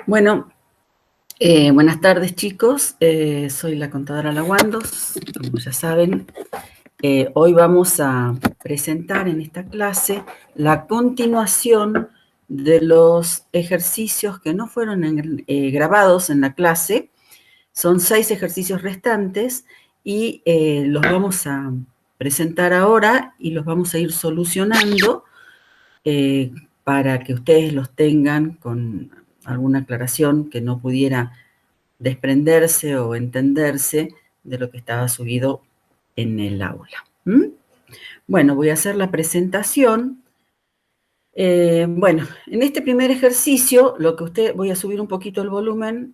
Bueno, buenas tardes chicos, soy la contadora Laguandos, como ya saben. Hoy vamos a presentar en esta clase la continuación de los ejercicios que no fueron grabados en la clase. Son 6 ejercicios restantes y los vamos a presentar ahora y los vamos a ir solucionando para que ustedes los tengan con alguna aclaración que no pudiera desprenderse o entenderse de lo que estaba subido en el aula. Bueno, voy a hacer la presentación. Bueno, en este primer ejercicio, voy a subir un poquito el volumen,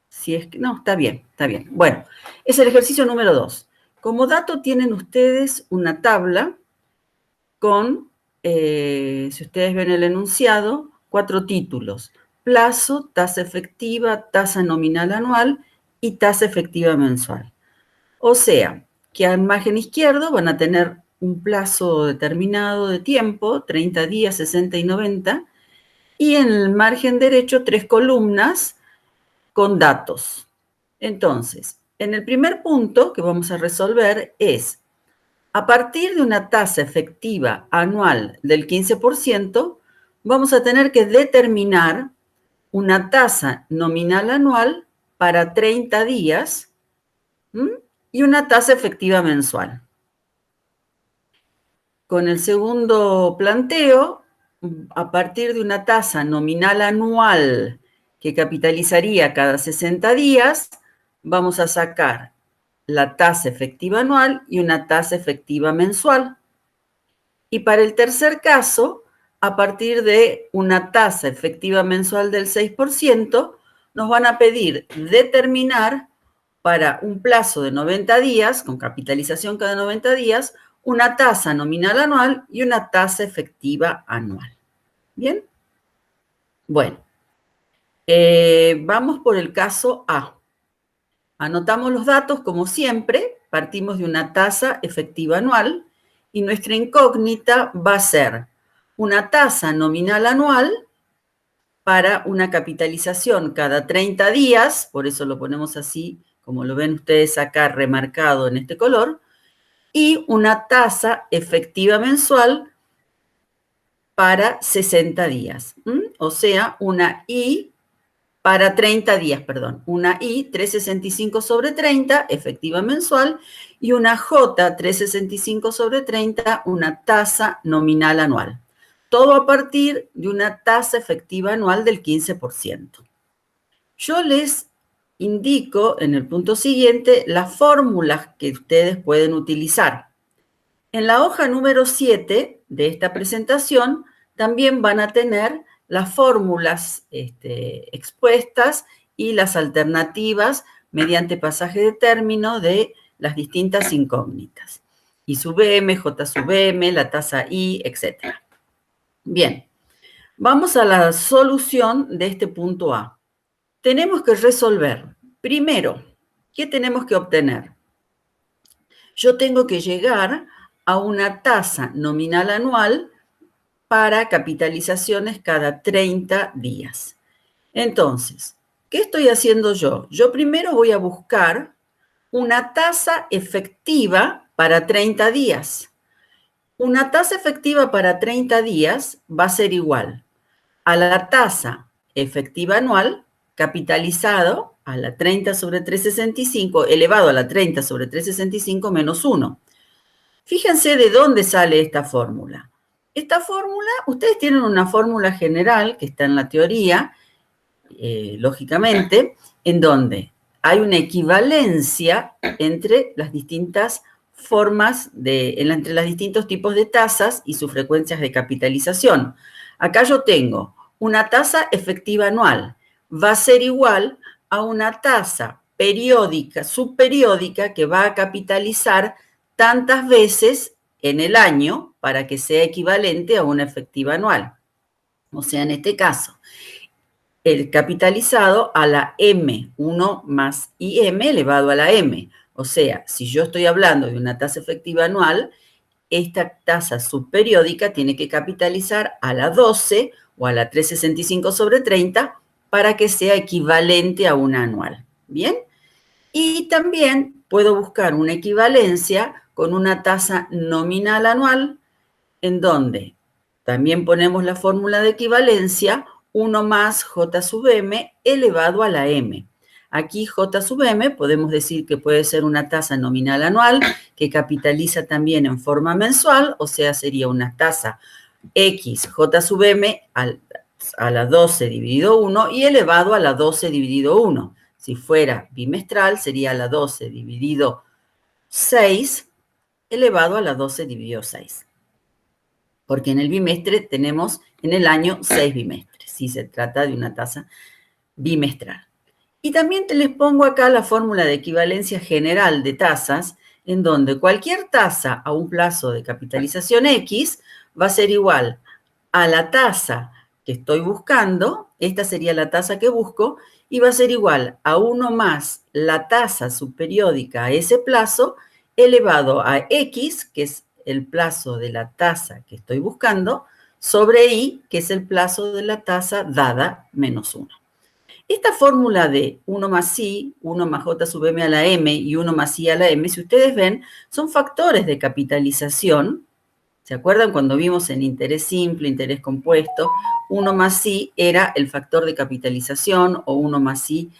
si es que, no, está bien. Bueno, es el ejercicio número 2. Como dato tienen ustedes una tabla con, si ustedes ven el enunciado, 4 títulos: plazo, tasa efectiva, tasa nominal anual y tasa efectiva mensual. O sea, que al margen izquierdo van a tener un plazo determinado de tiempo, 30 días, 60 y 90, y en el margen derecho 3 columnas con datos. Entonces, en el primer punto que vamos a resolver es: a partir de una tasa efectiva anual del 15%, vamos a tener que determinar una tasa nominal anual para 30 días y una tasa efectiva mensual. Con el segundo planteo, a partir de una tasa nominal anual que capitalizaría cada 60 días, vamos a sacar la tasa efectiva anual y una tasa efectiva mensual. Y para el tercer caso, a partir de una tasa efectiva mensual del 6%, nos van a pedir determinar para un plazo de 90 días, con capitalización cada 90 días, una tasa nominal anual y una tasa efectiva anual. ¿Bien? Bueno, vamos por el caso A. Anotamos los datos como siempre, partimos de una tasa efectiva anual y nuestra incógnita va a ser una tasa nominal anual para una capitalización cada 30 días, por eso lo ponemos así, como lo ven ustedes acá remarcado en este color, y una tasa efectiva mensual para 60 días. O sea, una I para 30 días, perdón. Una I 365 sobre 30, efectiva mensual, y una J 365 sobre 30, una tasa nominal anual. Todo a partir de una tasa efectiva anual del 15%. Yo les indico en el punto siguiente las fórmulas que ustedes pueden utilizar. En la hoja número 7 de esta presentación también van a tener las fórmulas expuestas y las alternativas mediante pasaje de término de las distintas incógnitas. I sub m, J sub m, la tasa I, etc. Bien, vamos a la solución de este punto A. Tenemos que resolver, primero, ¿qué tenemos que obtener? Yo tengo que llegar a una tasa nominal anual para capitalizaciones cada 30 días. Entonces, ¿qué estoy haciendo yo? Yo primero voy a buscar una tasa efectiva para 30 días. Una tasa efectiva para 30 días va a ser igual a la tasa efectiva anual capitalizado a la 30 sobre 365 elevado a la 30 sobre 365 menos 1. Fíjense de dónde sale esta fórmula. Esta fórmula, ustedes tienen una fórmula general que está en la teoría, lógicamente, en donde hay una equivalencia entre las distintas formas, entre los distintos tipos de tasas y sus frecuencias de capitalización. Acá yo tengo una tasa efectiva anual, va a ser igual a una tasa periódica, subperiódica, que va a capitalizar tantas veces en el año para que sea equivalente a una efectiva anual. O sea, en este caso, el capitalizado a la M1 más IM elevado a la M. O sea, si yo estoy hablando de una tasa efectiva anual, esta tasa subperiódica tiene que capitalizar a la 12 o a la 365 sobre 30 para que sea equivalente a una anual. ¿Bien? Y también puedo buscar una equivalencia con una tasa nominal anual, en donde también ponemos la fórmula de equivalencia, 1 más J sub M elevado a la M. Aquí J sub M podemos decir que puede ser una tasa nominal anual que capitaliza también en forma mensual, o sea, sería una tasa X J sub M a la 12 dividido 1 y elevado a la 12 dividido 1. Si fuera bimestral, sería la 12 dividido 6 elevado a la 12 dividido 6. Porque en el bimestre tenemos en el año 6 bimestres, si se trata de una tasa bimestral. Y también les pongo acá la fórmula de equivalencia general de tasas, en donde cualquier tasa a un plazo de capitalización X va a ser igual a la tasa que estoy buscando, esta sería la tasa que busco, y va a ser igual a 1 más la tasa subperiódica a ese plazo elevado a X, que es el plazo de la tasa que estoy buscando, sobre Y, que es el plazo de la tasa dada menos 1. Esta fórmula de 1 más I, 1 más J sub M a la M y 1 más I a la M, si ustedes ven, son factores de capitalización. ¿Se acuerdan cuando vimos en interés simple, interés compuesto? 1 más I era el factor de capitalización o 1 más I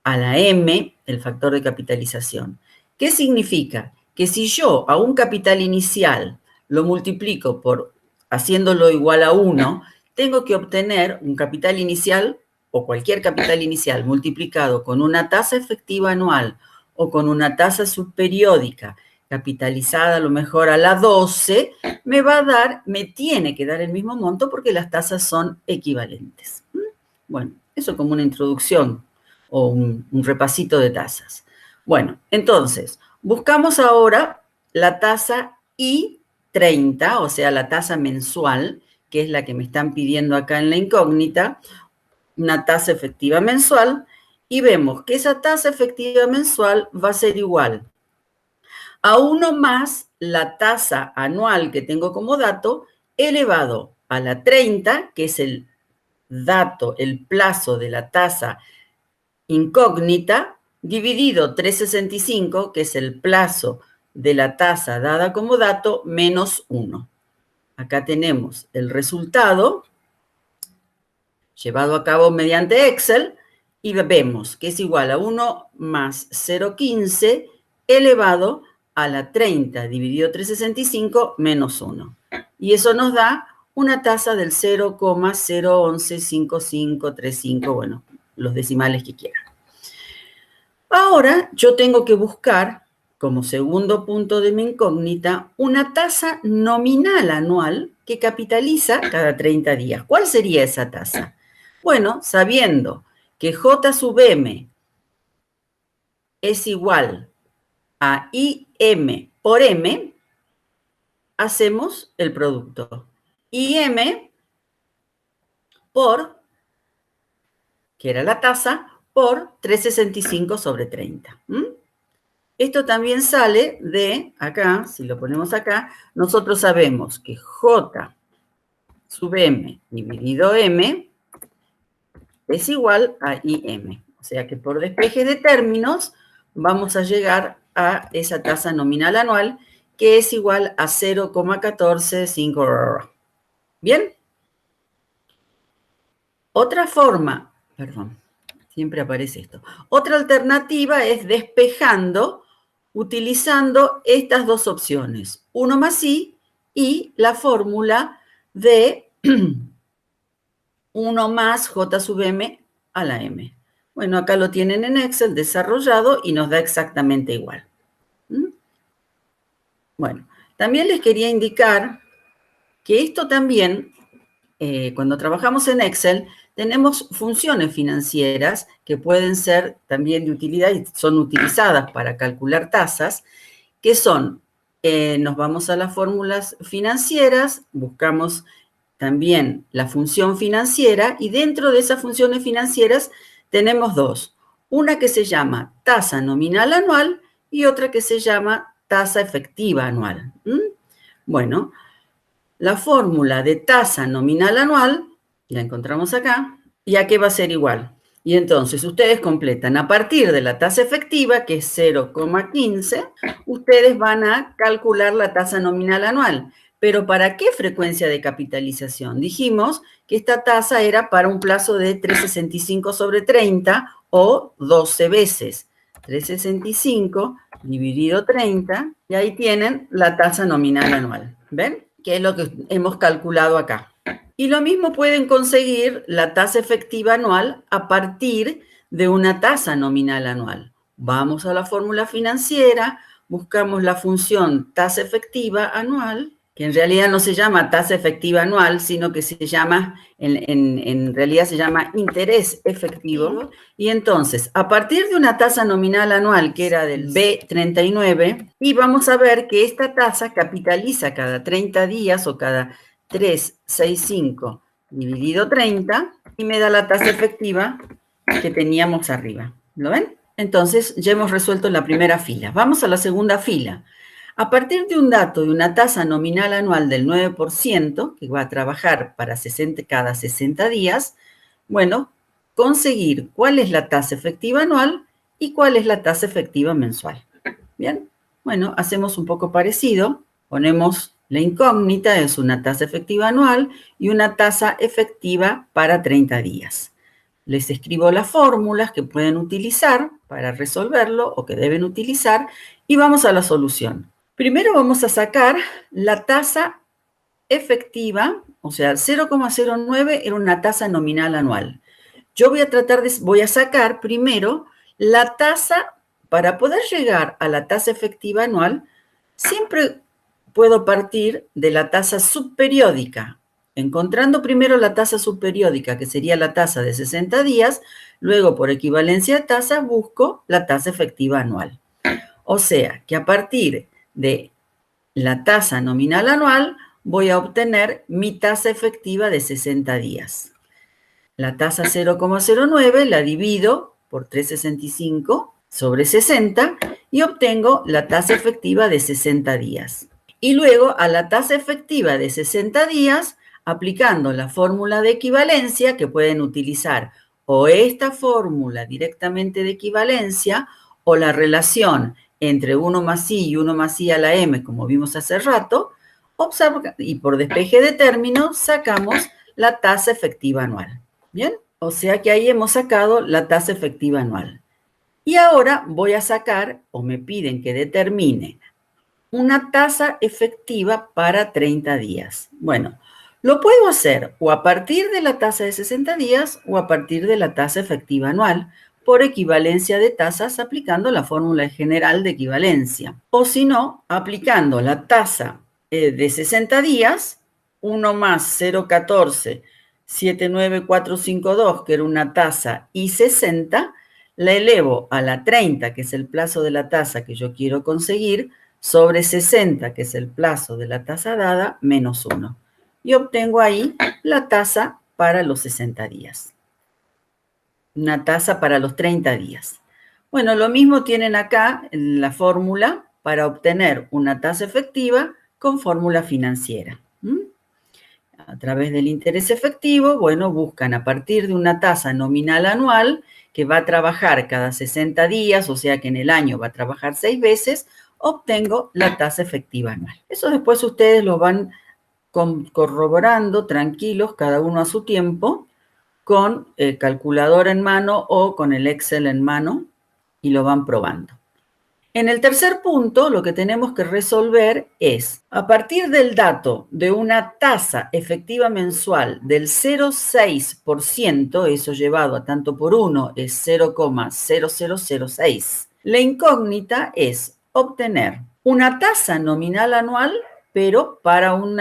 a la M, el factor de capitalización. ¿Qué significa? Que si yo a un capital inicial lo multiplico por haciéndolo igual a 1, tengo que obtener un capital inicial o cualquier capital inicial multiplicado con una tasa efectiva anual o con una tasa subperiódica capitalizada a lo mejor a la 12, me tiene que dar el mismo monto porque las tasas son equivalentes. Bueno, eso como una introducción o un repasito de tasas. Bueno, entonces, buscamos ahora la tasa I30, o sea, la tasa mensual, que es la que me están pidiendo acá en la incógnita, una tasa efectiva mensual, y vemos que esa tasa efectiva mensual va a ser igual a 1 más la tasa anual que tengo como dato, elevado a la 30, que es el dato, el plazo de la tasa incógnita, dividido 365, que es el plazo de la tasa dada como dato, menos 1. Acá tenemos el resultado llevado a cabo mediante Excel y vemos que es igual a 1 más 0,15 elevado a la 30 dividido 365 menos 1. Y eso nos da una tasa del 0,0115535, bueno, los decimales que quieran. Ahora yo tengo que buscar, como segundo punto de mi incógnita, una tasa nominal anual que capitaliza cada 30 días. ¿Cuál sería esa tasa? Bueno, sabiendo que J sub M es igual a IM por M, hacemos el producto. IM por, que era la tasa, por 365 sobre 30. Esto también sale de acá, si lo ponemos acá, nosotros sabemos que J sub M dividido M es igual a IM. O sea que por despeje de términos vamos a llegar a esa tasa nominal anual que es igual a 0,145. ¿Bien? Otra forma, perdón, siempre aparece esto. Otra alternativa es despejando, utilizando estas dos opciones, 1 más I y la fórmula de 1 más J sub M a la M. Bueno, acá lo tienen en Excel desarrollado y nos da exactamente igual. Bueno, también les quería indicar que esto también, cuando trabajamos en Excel, tenemos funciones financieras que pueden ser también de utilidad y son utilizadas para calcular tasas, que son, nos vamos a las fórmulas financieras, buscamos también la función financiera y dentro de esas funciones financieras tenemos dos. Una que se llama tasa nominal anual y otra que se llama tasa efectiva anual. Bueno, la fórmula de tasa nominal anual la encontramos acá ¿Y a qué va a ser igual? Y entonces ustedes completan a partir de la tasa efectiva, que es 0,15, ustedes van a calcular la tasa nominal anual. ¿Pero para qué frecuencia de capitalización? Dijimos que esta tasa era para un plazo de 365 sobre 30 o 12 veces. 365 dividido 30, y ahí tienen la tasa nominal anual. ¿Ven? Que es lo que hemos calculado acá. Y lo mismo pueden conseguir la tasa efectiva anual a partir de una tasa nominal anual. Vamos a la fórmula financiera, buscamos la función tasa efectiva anual, que en realidad no se llama tasa efectiva anual, sino que se llama, en realidad se llama interés efectivo. Y entonces, a partir de una tasa nominal anual, que era del B39, y vamos a ver que esta tasa capitaliza cada 30 días o cada 365 dividido 30 y me da la tasa efectiva que teníamos arriba. ¿Lo ven? Entonces, ya hemos resuelto la primera fila. Vamos a la segunda fila. A partir de un dato de una tasa nominal anual del 9%, que va a trabajar para cada 60 días, bueno, conseguir cuál es la tasa efectiva anual y cuál es la tasa efectiva mensual. Bien, bueno, hacemos un poco parecido. Ponemos la incógnita, es una tasa efectiva anual y una tasa efectiva para 30 días. Les escribo las fórmulas que pueden utilizar para resolverlo o que deben utilizar y vamos a la solución. Primero vamos a sacar la tasa efectiva, o sea, 0,09 era una tasa nominal anual. Yo voy a sacar primero la tasa, para poder llegar a la tasa efectiva anual, siempre puedo partir de la tasa subperiódica, encontrando primero la tasa subperiódica, que sería la tasa de 60 días, luego por equivalencia de tasas busco la tasa efectiva anual. O sea, que a partir de la tasa nominal anual voy a obtener mi tasa efectiva de 60 días. La tasa 0,09 la divido por 365 sobre 60 y obtengo la tasa efectiva de 60 días. Y luego a la tasa efectiva de 60 días, aplicando la fórmula de equivalencia, que pueden utilizar o esta fórmula directamente de equivalencia o la relación entre 1 más i y 1 más i a la m, como vimos hace rato, y por despeje de términos sacamos la tasa efectiva anual. ¿Bien? O sea que ahí hemos sacado la tasa efectiva anual. Y ahora voy a sacar, o me piden que determine, una tasa efectiva para 30 días. Bueno, lo puedo hacer o a partir de la tasa de 60 días o a partir de la tasa efectiva anual, por equivalencia de tasas aplicando la fórmula general de equivalencia. O si no, aplicando la tasa de 60 días, 1 más 0,14, 79452, que era una tasa, y 60, la elevo a la 30, que es el plazo de la tasa que yo quiero conseguir, sobre 60, que es el plazo de la tasa dada, menos 1. Y obtengo ahí la tasa para los 60 días. Una tasa para los 30 días. Bueno, lo mismo tienen acá en la fórmula para obtener una tasa efectiva con fórmula financiera. A través del interés efectivo, bueno, buscan a partir de una tasa nominal anual que va a trabajar cada 60 días, o sea que en el año va a trabajar 6 veces, obtengo la tasa efectiva anual. Eso después ustedes lo van corroborando tranquilos, cada uno a su tiempo, con el calculador en mano o con el Excel en mano y lo van probando. En el tercer punto, lo que tenemos que resolver es, a partir del dato de una tasa efectiva mensual del 0,6%, eso llevado a tanto por 1 es 0,0006, la incógnita es obtener una tasa nominal anual, pero para un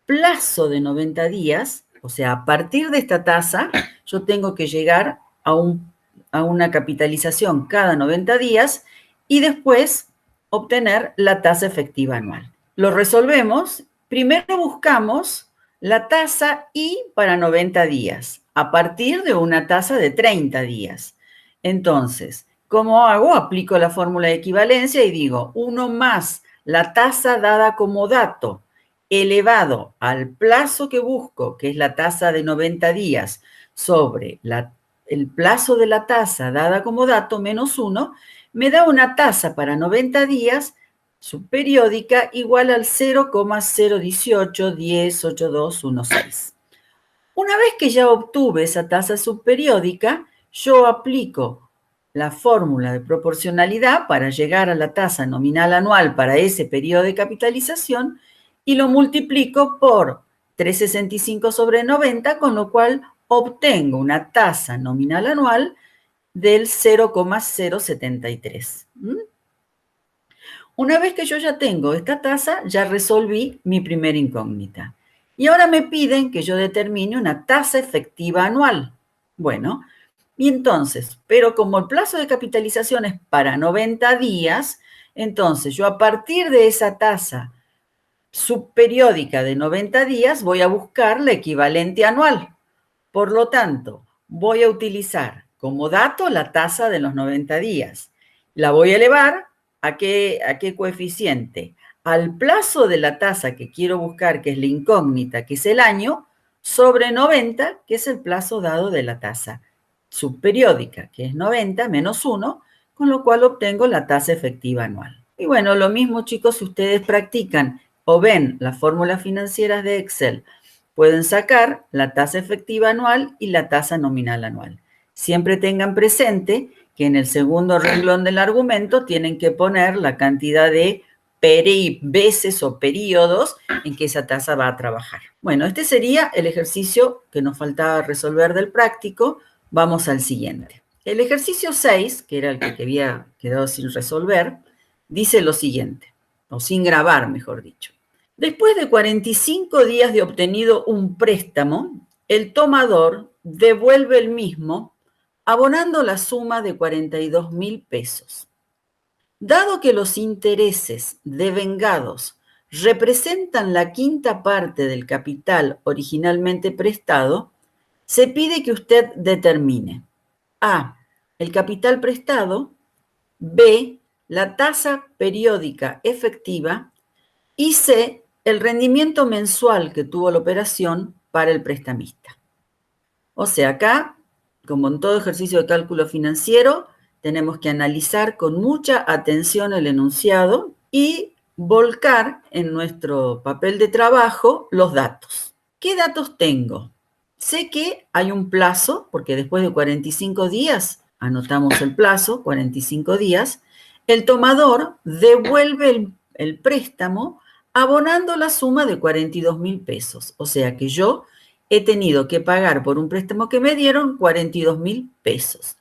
plazo de 90 días, o sea, a partir de esta tasa, yo tengo que llegar a una capitalización cada 90 días y después obtener la tasa efectiva anual. Lo resolvemos. Primero buscamos la tasa I para 90 días, a partir de una tasa de 30 días. Entonces, ¿cómo hago? Aplico la fórmula de equivalencia y digo 1 más la tasa dada como dato elevado al plazo que busco, que es la tasa de 90 días, sobre el plazo de la tasa dada como dato menos 1, me da una tasa para 90 días subperiódica igual al 0,018108216. Una vez que ya obtuve esa tasa subperiódica, yo aplico la fórmula de proporcionalidad para llegar a la tasa nominal anual para ese periodo de capitalización y lo multiplico por 365 sobre 90, con lo cual obtengo una tasa nominal anual del 0,073. Una vez que yo ya tengo esta tasa, ya resolví mi primera incógnita. Y ahora me piden que yo determine una tasa efectiva anual. Bueno, y entonces, pero como el plazo de capitalización es para 90 días, entonces yo a partir de esa tasa subperiódica de 90 días voy a buscar la equivalente anual. Por lo tanto, voy a utilizar como dato la tasa de los 90 días. La voy a elevar ¿a qué coeficiente? Al plazo de la tasa que quiero buscar, que es la incógnita, que es el año, sobre 90, que es el plazo dado de la tasa subperiódica, que es 90 menos 1, con lo cual obtengo la tasa efectiva anual. Y bueno, lo mismo, chicos, si ustedes practican o ven las fórmulas financieras de Excel, pueden sacar la tasa efectiva anual y la tasa nominal anual. Siempre tengan presente que en el segundo renglón del argumento tienen que poner la cantidad de veces o periodos en que esa tasa va a trabajar. Bueno, este sería el ejercicio que nos faltaba resolver del práctico. Vamos al siguiente. El ejercicio 6, que era el que había quedado sin resolver, dice lo siguiente, o sin grabar, mejor dicho. Después de 45 días de obtenido un préstamo, el tomador devuelve el mismo abonando la suma de 42.000 pesos. Dado que los intereses devengados representan la quinta parte del capital originalmente prestado, se pide que usted determine A, el capital prestado, B, la tasa periódica efectiva y C, el rendimiento mensual que tuvo la operación para el prestamista. O sea, acá, como en todo ejercicio de cálculo financiero, tenemos que analizar con mucha atención el enunciado y volcar en nuestro papel de trabajo los datos. ¿Qué datos tengo? Sé que hay un plazo, porque después de 45 días, anotamos el plazo, 45 días, el tomador devuelve el préstamo abonando la suma de 42.000 pesos. O sea que yo he tenido que pagar por un préstamo que me dieron 42.000 pesos.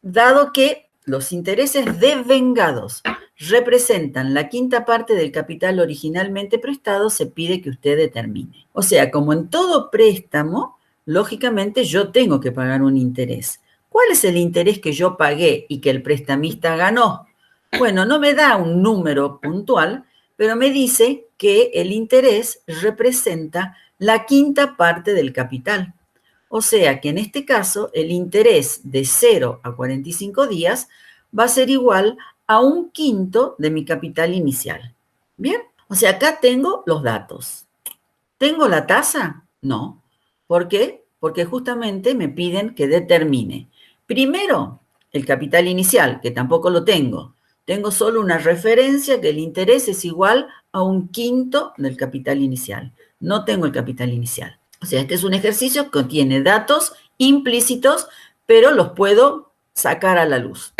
Dado que los intereses devengados representan la quinta parte del capital originalmente prestado, se pide que usted determine. O sea, como en todo préstamo, lógicamente yo tengo que pagar un interés. ¿Cuál es el interés que yo pagué y que el prestamista ganó? Bueno, no me da un número puntual, pero me dice que el interés representa la quinta parte del capital. O sea que en este caso el interés de 0 a 45 días va a ser igual a un quinto de mi capital inicial. ¿Bien? O sea, acá tengo los datos. ¿Tengo la tasa? No. ¿Por qué? Porque justamente me piden que determine primero el capital inicial, que tampoco lo tengo. Tengo solo una referencia que el interés es igual a un quinto del capital inicial. No tengo el capital inicial. O sea, este es un ejercicio que contiene datos implícitos, pero los puedo sacar a la luz.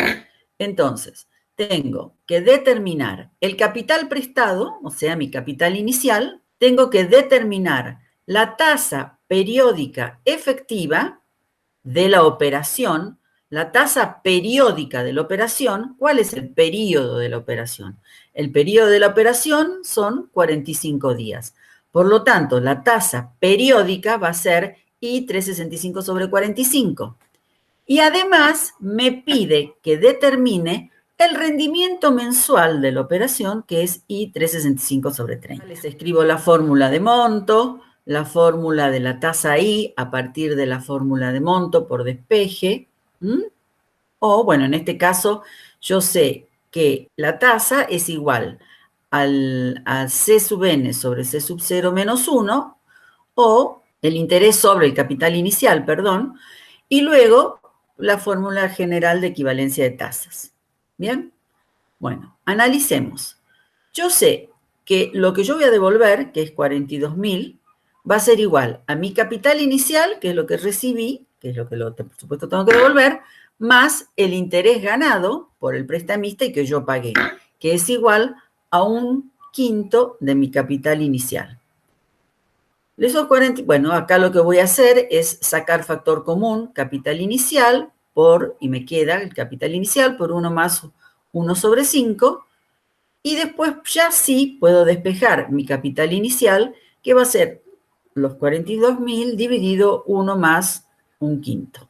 Entonces, tengo que determinar el capital prestado, o sea, mi capital inicial. Tengo que determinar la tasa periódica efectiva de la operación, la tasa periódica de la operación. ¿Cuál es el periodo de la operación? El periodo de la operación son 45 días. Por lo tanto, la tasa periódica va a ser I365 sobre 45. Y además me pide que determine el rendimiento mensual de la operación, que es I365 sobre 30. Les escribo la fórmula de monto, la fórmula de la tasa I a partir de la fórmula de monto por despeje. O, bueno, en este caso yo sé que la tasa es igual a C sub n sobre C sub 0 menos 1, o el interés sobre el capital inicial, perdón, y luego la fórmula general de equivalencia de tasas. ¿Bien? Bueno, analicemos. Yo sé que lo que yo voy a devolver, que es 42.000, va a ser igual a mi capital inicial, que es lo que recibí, que es lo que por supuesto tengo que devolver, más el interés ganado por el prestamista y que yo pagué, que es igual a 1/5 de mi capital inicial. Esos 40, bueno, acá lo que voy a hacer es sacar factor común, capital inicial, y me queda el capital inicial por 1 más 1 sobre 5, y después ya sí puedo despejar mi capital inicial, que va a ser los 42.000 dividido 1 más 1/5.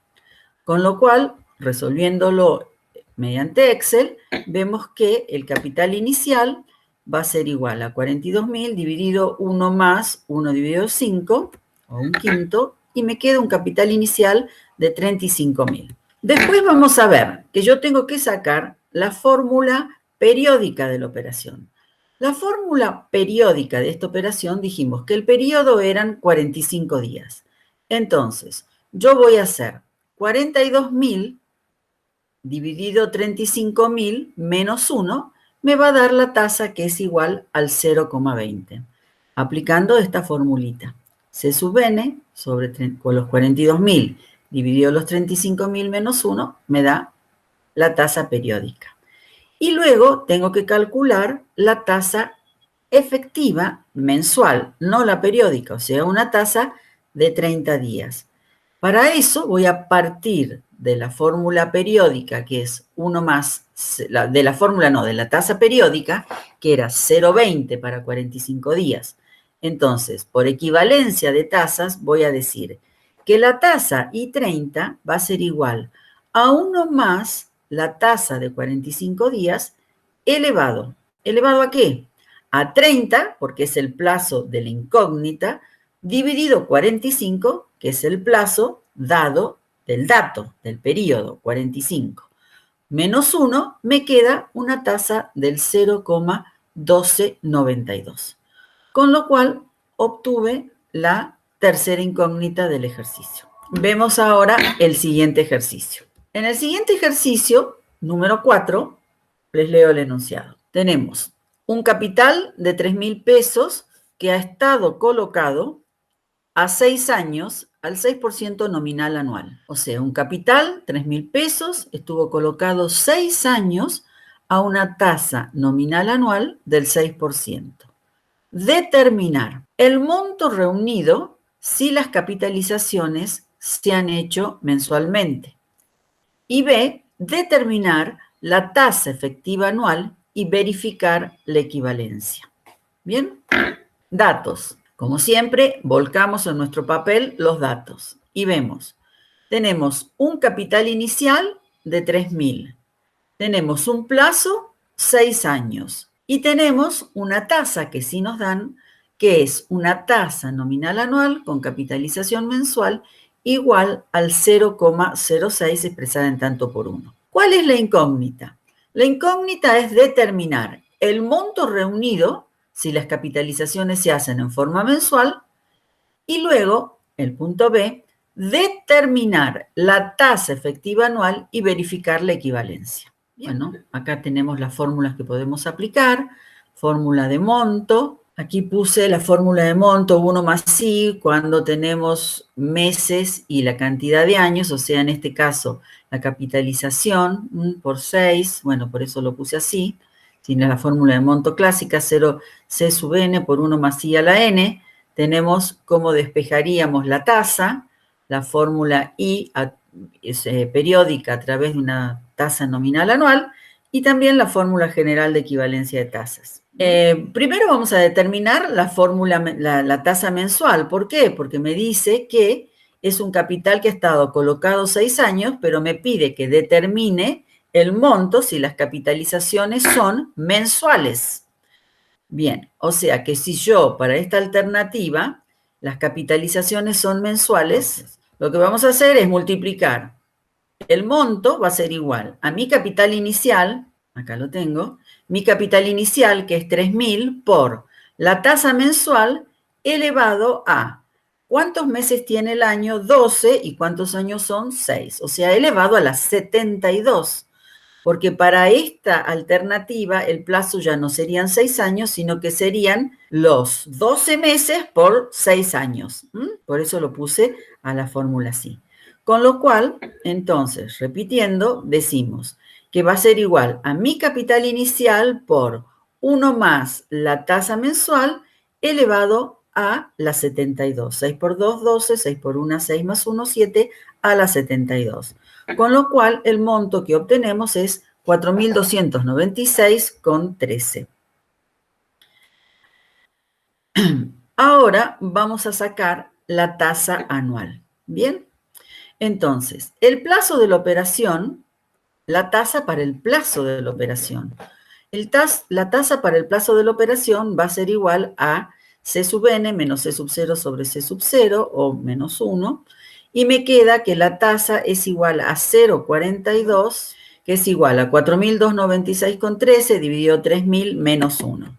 Con lo cual, resolviéndolo mediante Excel, vemos que el capital inicial va a ser igual a 42.000 dividido 1 más 1 dividido 5, o 1/5, y me queda un capital inicial de 35.000. Después vamos a ver que yo tengo que sacar la fórmula periódica de la operación. La fórmula periódica de esta operación dijimos que el periodo eran 45 días. Entonces, yo voy a hacer 42.000 dividido 35.000 menos 1, me va a dar la tasa que es igual al 0,20. Aplicando esta formulita. C sub n con los 42.000 dividido los 35.000 menos 1, me da la tasa periódica. Y luego tengo que calcular la tasa efectiva mensual, no la periódica, o sea, una tasa de 30 días. Para eso voy a partir de la fórmula periódica, que es 1 más, de la tasa periódica, que era 0,20 para 45 días. Entonces, por equivalencia de tasas, voy a decir que la tasa I30 va a ser igual a 1 más la tasa de 45 días elevado. ¿Elevado a qué? A 30, porque es el plazo de la incógnita, dividido 45, que es el plazo dado del dato, del periodo, 45. Menos 1, me queda una tasa del 0,1292. Con lo cual, obtuve la tercera incógnita del ejercicio. Vemos ahora el siguiente ejercicio. En el siguiente ejercicio, número 4, les leo el enunciado. Tenemos un capital de 3.000 pesos que ha estado colocado a 6 años al 6% nominal anual. O sea, un capital, 3.000 pesos, estuvo colocado 6 años a una tasa nominal anual del 6%. Determinar el monto reunido si las capitalizaciones se han hecho mensualmente. Y B, determinar la tasa efectiva anual y verificar la equivalencia. ¿Bien? Datos. Como siempre, volcamos en nuestro papel los datos y vemos, tenemos un capital inicial de 3.000, tenemos un plazo 6 años y tenemos una tasa que sí nos dan, que es una tasa nominal anual con capitalización mensual igual al 0,06 expresada en tanto por 1. ¿Cuál es la incógnita? La incógnita es determinar el monto reunido si las capitalizaciones se hacen en forma mensual, y luego, el punto B, determinar la tasa efectiva anual y verificar la equivalencia. Bueno, acá tenemos las fórmulas que podemos aplicar, fórmula de monto. Aquí puse la fórmula de monto 1 más I cuando tenemos meses y la cantidad de años, o sea, en este caso, la capitalización por 6, bueno, por eso lo puse así. Tiene la fórmula de monto clásica, 0 C sub n por 1 más I a la n. Tenemos cómo despejaríamos la tasa, la fórmula I periódica a través de una tasa nominal anual, y también la fórmula general de equivalencia de tasas. Primero vamos a determinar la tasa mensual. ¿Por qué? Porque me dice que es un capital que ha estado colocado 6 años, pero me pide que determine el monto si las capitalizaciones son mensuales. Bien, o sea que si yo para esta alternativa las capitalizaciones son mensuales, lo que vamos a hacer es multiplicar. El monto va a ser igual a mi capital inicial, acá lo tengo, mi capital inicial que es 3.000 por la tasa mensual elevado a ¿Cuántos meses tiene el año? 12. ¿Y cuántos años son? 6. O sea, elevado a la 72. Porque para esta alternativa el plazo ya no serían 6 años, sino que serían los 12 meses por 6 años. Por eso lo puse a la fórmula así. Con lo cual, entonces, repitiendo, decimos que va a ser igual a mi capital inicial por 1 más la tasa mensual elevado a la 72. 6 por 2, 12, 6 por 1, 6 más 1, 7, a la 72. Con lo cual, el monto que obtenemos es 4.296,13. Ahora vamos a sacar la tasa anual. ¿Bien? Entonces, el plazo de la operación, la tasa para el plazo de la operación. La tasa para el plazo de la operación va a ser igual a C sub n menos C sub 0 sobre C sub 0 o menos 1. Y me queda que la tasa es igual a 0,42, que es igual a 4.296,13 dividido 3.000 menos 1.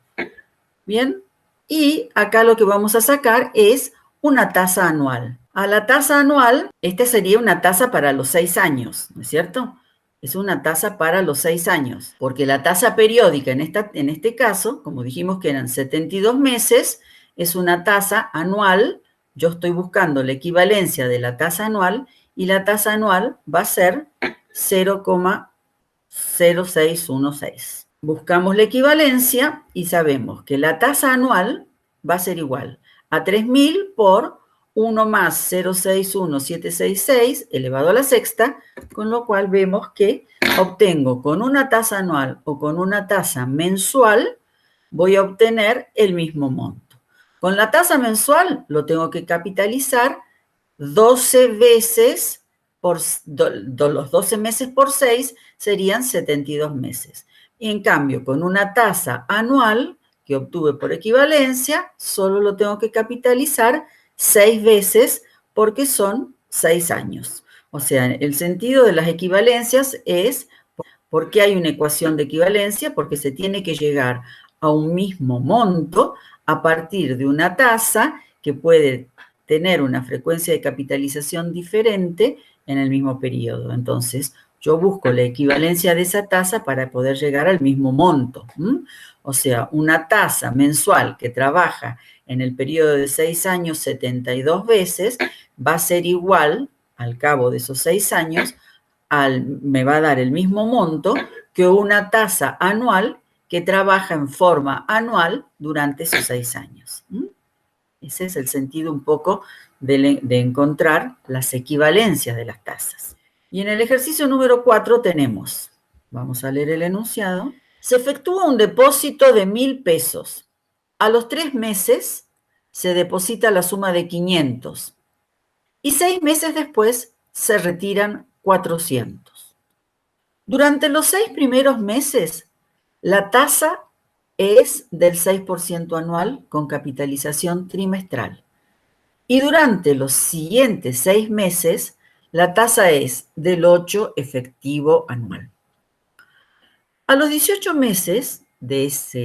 ¿Bien? Y acá lo que vamos a sacar es una tasa anual. A la tasa anual, esta sería una tasa para los 6 años, ¿no es cierto? Es una tasa para los 6 años, porque la tasa periódica en este caso, como dijimos que eran 72 meses, es una tasa anual. Yo estoy buscando la equivalencia de la tasa anual y la tasa anual va a ser 0,0616. Buscamos la equivalencia y sabemos que la tasa anual va a ser igual a 3.000 por 1 más 0,61766 elevado a la sexta, con lo cual vemos que obtengo con una tasa anual o con una tasa mensual, voy a obtener el mismo monto. Con la tasa mensual lo tengo que capitalizar 12 veces por los 12 meses por 6 serían 72 meses. Y en cambio, con una tasa anual que obtuve por equivalencia, solo lo tengo que capitalizar 6 veces porque son 6 años. O sea, el sentido de las equivalencias es porque hay una ecuación de equivalencia, porque se tiene que llegar a un mismo monto a partir de una tasa que puede tener una frecuencia de capitalización diferente en el mismo periodo. Entonces, yo busco la equivalencia de esa tasa para poder llegar al mismo monto. O sea, una tasa mensual que trabaja en el periodo de 6 años 72 veces va a ser igual, al cabo de esos 6 años, me va a dar el mismo monto que una tasa anual que trabaja en forma anual durante esos 6 años. Ese es el sentido un poco de encontrar las equivalencias de las tasas. Y en el ejercicio número 4 tenemos, vamos a leer el enunciado, se efectúa un depósito de 1.000 pesos. A los 3 meses se deposita la suma de 500 y 6 meses después se retiran 400. Durante los 6 primeros meses, la tasa es del 6% anual con capitalización trimestral. Y durante los siguientes 6 meses, la tasa es del 8% efectivo anual. A los 18 meses de esa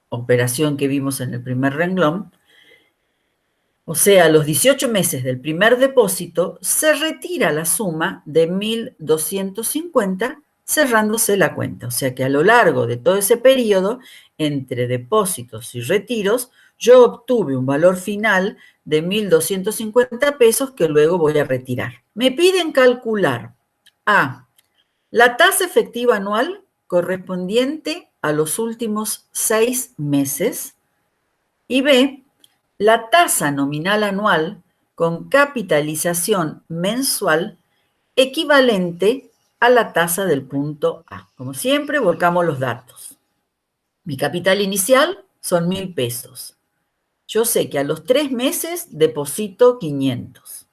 operación que vimos en el primer renglón, o sea, a los 18 meses del primer depósito, se retira la suma de 1.250 cerrándose la cuenta. O sea que a lo largo de todo ese periodo, entre depósitos y retiros, yo obtuve un valor final de 1.250 pesos que luego voy a retirar. Me piden calcular A, la tasa efectiva anual correspondiente a los últimos 6 meses y B, la tasa nominal anual con capitalización mensual equivalente a la tasa del punto A. Como siempre, volcamos los datos. Mi capital inicial son 1.000 pesos. Yo sé que a los 3 meses deposito 500.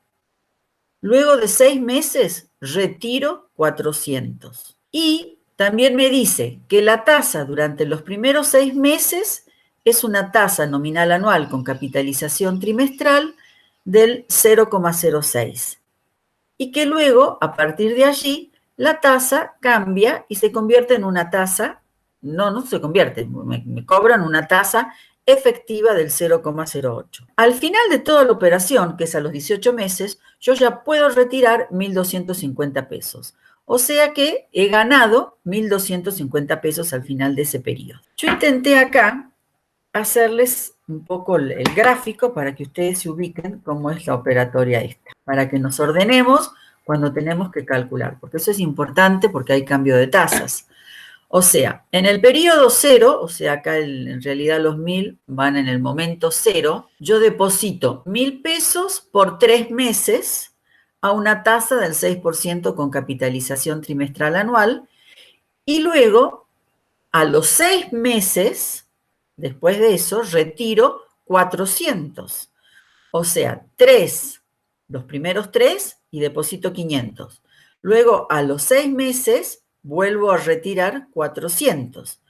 Luego de 6 meses retiro 400. Y también me dice que la tasa durante los primeros 6 meses es una tasa nominal anual con capitalización trimestral del 0,06. Y que luego, a partir de allí, la tasa cambia y se convierte en una tasa, no se convierte, me cobran una tasa efectiva del 0,08. Al final de toda la operación, que es a los 18 meses, yo ya puedo retirar 1.250 pesos. O sea que he ganado 1.250 pesos al final de ese periodo. Yo intenté acá hacerles un poco el gráfico para que ustedes se ubiquen cómo es la operatoria esta, para que nos ordenemos cuando tenemos que calcular, porque eso es importante porque hay cambio de tasas. O sea, en el periodo cero, o sea, acá en realidad los 1.000 van en el momento cero, yo deposito 1.000 pesos por 3 meses a una tasa del 6% con capitalización trimestral anual y luego a los 6 meses, después de eso, retiro 400. O sea, 3, los primeros 3 y deposito 500. Luego, a los 6 meses, vuelvo a retirar 400.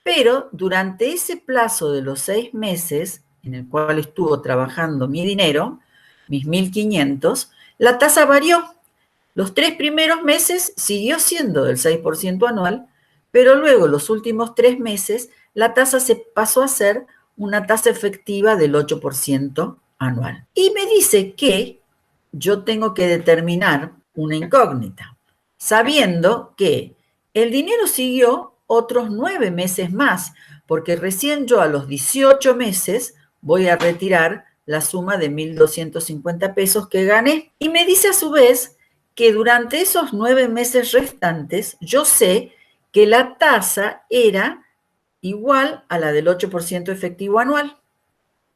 Pero durante ese plazo de los 6 meses, en el cual estuvo trabajando mi dinero, mis 1.500, la tasa varió. Los 3 primeros meses siguió siendo del 6% anual, pero luego los últimos 3 meses la tasa se pasó a ser una tasa efectiva del 8% anual. Y me dice que yo tengo que determinar una incógnita, sabiendo que el dinero siguió otros 9 meses más, porque recién yo a los 18 meses voy a retirar la suma de 1.250 pesos que gané. Y me dice a su vez que durante esos 9 meses restantes yo sé que la tasa era igual a la del 8% efectivo anual,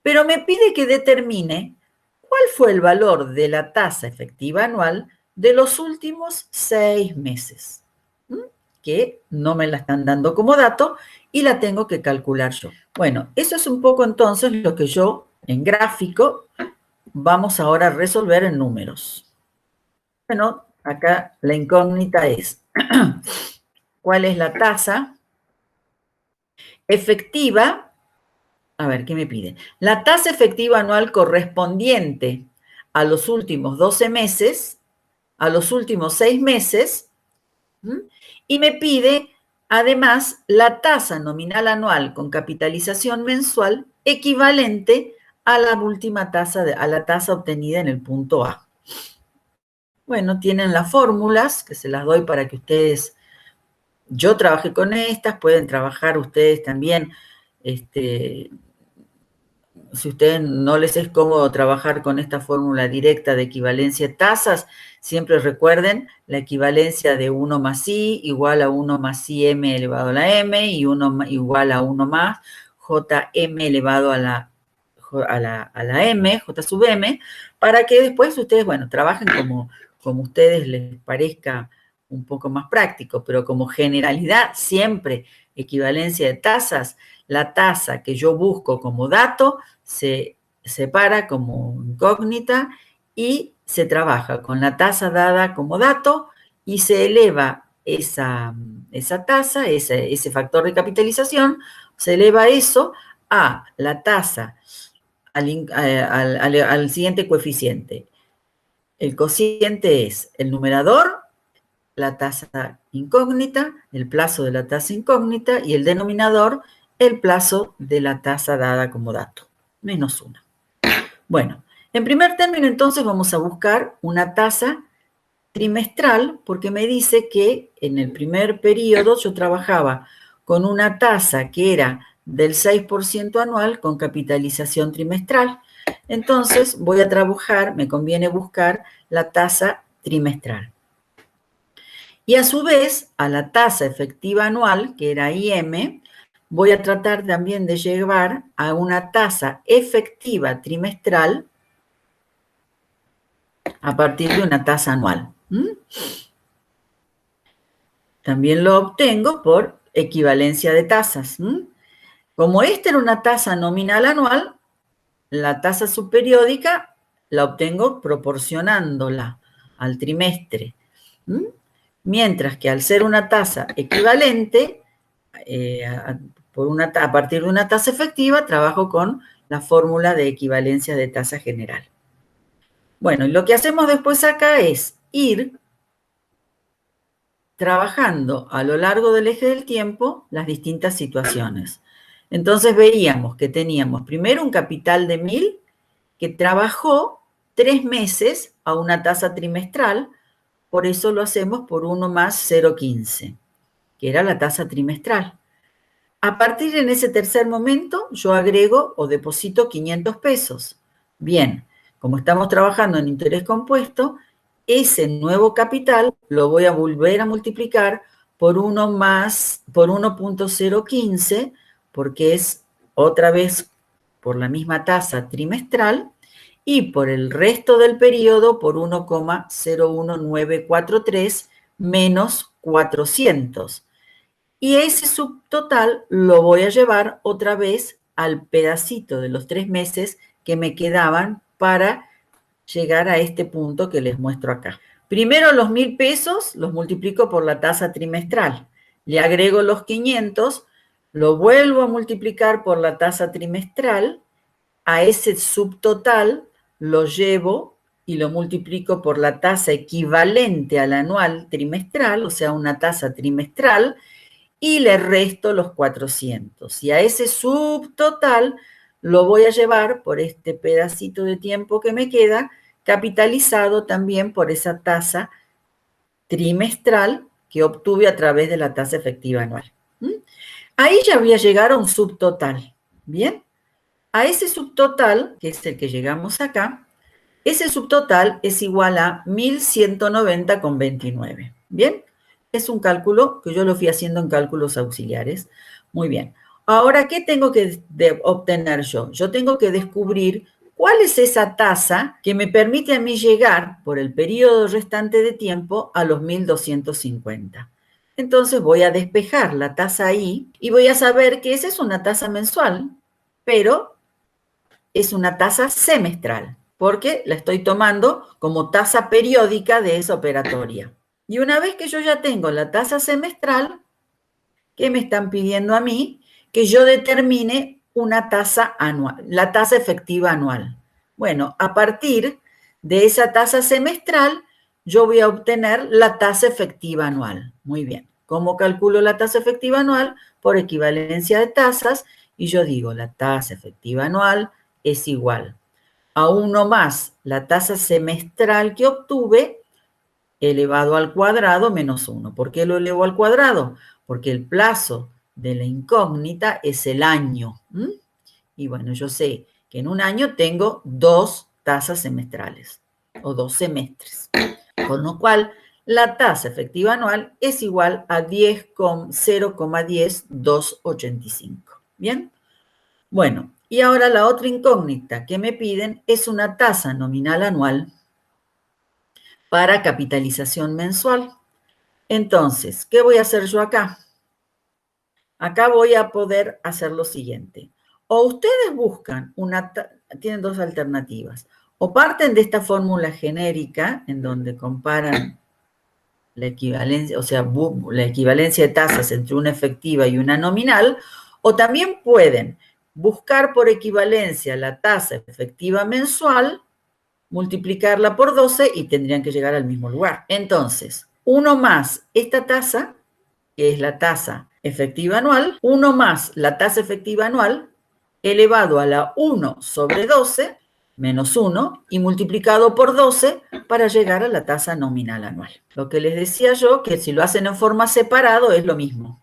pero me pide que determine cuál fue el valor de la tasa efectiva anual de los últimos 6 meses, que no me la están dando como dato y la tengo que calcular yo. Bueno, eso es un poco entonces lo que yo en gráfico vamos ahora a resolver en números. Bueno, acá la incógnita es, ¿cuál es la tasa efectiva? A ver, ¿qué me pide? La tasa efectiva anual correspondiente a los últimos 12 meses, a los últimos 6 meses, y me pide además la tasa nominal anual con capitalización mensual equivalente a la última tasa, a la tasa obtenida en el punto A. Bueno, tienen las fórmulas, que se las doy para que ustedes, yo trabajé con estas, pueden trabajar ustedes también, si ustedes no les es cómodo trabajar con esta fórmula directa de equivalencia de tasas, siempre recuerden la equivalencia de 1 más i igual a 1 más i m elevado a la m y 1 igual a 1 más jm elevado a la m, j sub m, para que después ustedes, bueno, trabajen como ustedes les parezca un poco más práctico, pero como generalidad siempre equivalencia de tasas, la tasa que yo busco como dato se separa como incógnita y se trabaja con la tasa dada como dato y se eleva esa tasa, ese factor de capitalización, se eleva eso a la tasa, al siguiente coeficiente. El cociente es el numerador, la tasa incógnita, el plazo de la tasa incógnita, y el denominador, el plazo de la tasa dada como dato, menos 1. Bueno, en primer término entonces vamos a buscar una tasa trimestral, porque me dice que en el primer periodo yo trabajaba con una tasa que era del 6% anual con capitalización trimestral. Entonces voy a trabajar, me conviene buscar la tasa trimestral. Y a su vez, a la tasa efectiva anual, que era IM, voy a tratar también de llevar a una tasa efectiva trimestral a partir de una tasa anual. También lo obtengo por equivalencia de tasas. Como esta era una tasa nominal anual, la tasa subperiódica la obtengo proporcionándola al trimestre. Mientras que al ser una tasa equivalente, a partir de una tasa efectiva, trabajo con la fórmula de equivalencia de tasa general. Bueno, y lo que hacemos después acá es ir trabajando a lo largo del eje del tiempo las distintas situaciones. Entonces veíamos que teníamos primero un capital de 1.000 que trabajó 3 meses a una tasa trimestral, por eso lo hacemos por 1 más 0,15, que era la tasa trimestral. A partir en ese tercer momento, yo agrego o deposito 500 pesos. Bien, como estamos trabajando en interés compuesto, ese nuevo capital lo voy a volver a multiplicar por 1,015, porque es otra vez por la misma tasa trimestral, y por el resto del periodo por 1,01943 menos 400. Y ese subtotal lo voy a llevar otra vez al pedacito de los 3 meses que me quedaban para llegar a este punto que les muestro acá. Primero los 1.000 pesos los multiplico por la tasa trimestral. Le agrego los 500, lo vuelvo a multiplicar por la tasa trimestral. A ese subtotal lo llevo y lo multiplico por la tasa equivalente al anual trimestral, o sea, una tasa trimestral, y le resto los 400. Y a ese subtotal lo voy a llevar por este pedacito de tiempo que me queda, capitalizado también por esa tasa trimestral que obtuve a través de la tasa efectiva anual. Ahí ya voy a llegar a un subtotal. ¿Bien? A ese subtotal, que es el que llegamos acá, ese subtotal es igual a 1.190,29. ¿Bien? Es un cálculo que yo lo fui haciendo en cálculos auxiliares. Muy bien. Ahora, ¿qué tengo que obtener yo? Yo tengo que descubrir cuál es esa tasa que me permite a mí llegar por el periodo restante de tiempo a los 1.250. Entonces voy a despejar la tasa ahí y voy a saber que esa es una tasa mensual, pero es una tasa semestral, porque la estoy tomando como tasa periódica de esa operatoria. Y una vez que yo ya tengo la tasa semestral, ¿qué me están pidiendo a mí? Que yo determine una tasa anual, la tasa efectiva anual. Bueno, a partir de esa tasa semestral, yo voy a obtener la tasa efectiva anual. Muy bien. ¿Cómo calculo la tasa efectiva anual? Por equivalencia de tasas, y yo digo, la tasa efectiva anual es igual a 1 más la tasa semestral que obtuve elevado al cuadrado menos 1. ¿Por qué lo elevo al cuadrado? Porque el plazo de la incógnita es el año. Y bueno, yo sé que en un año tengo 2 tasas semestrales o 2 semestres. Con lo cual, la tasa efectiva anual es igual a 0,10285. ¿Bien? Bueno, y ahora la otra incógnita que me piden es una tasa nominal anual para capitalización mensual. Entonces, ¿qué voy a hacer yo acá? Acá voy a poder hacer lo siguiente. O ustedes buscan tienen dos alternativas. O parten de esta fórmula genérica en donde comparan la equivalencia, o sea, la equivalencia de tasas entre una efectiva y una nominal, o también pueden buscar por equivalencia la tasa efectiva mensual, multiplicarla por 12 y tendrían que llegar al mismo lugar. Entonces, 1 más esta tasa, que es la tasa efectiva anual, 1 más la tasa efectiva anual, elevado a la 1 sobre 12, menos 1, y multiplicado por 12 para llegar a la tasa nominal anual. Lo que les decía yo, que si lo hacen en forma separado es lo mismo.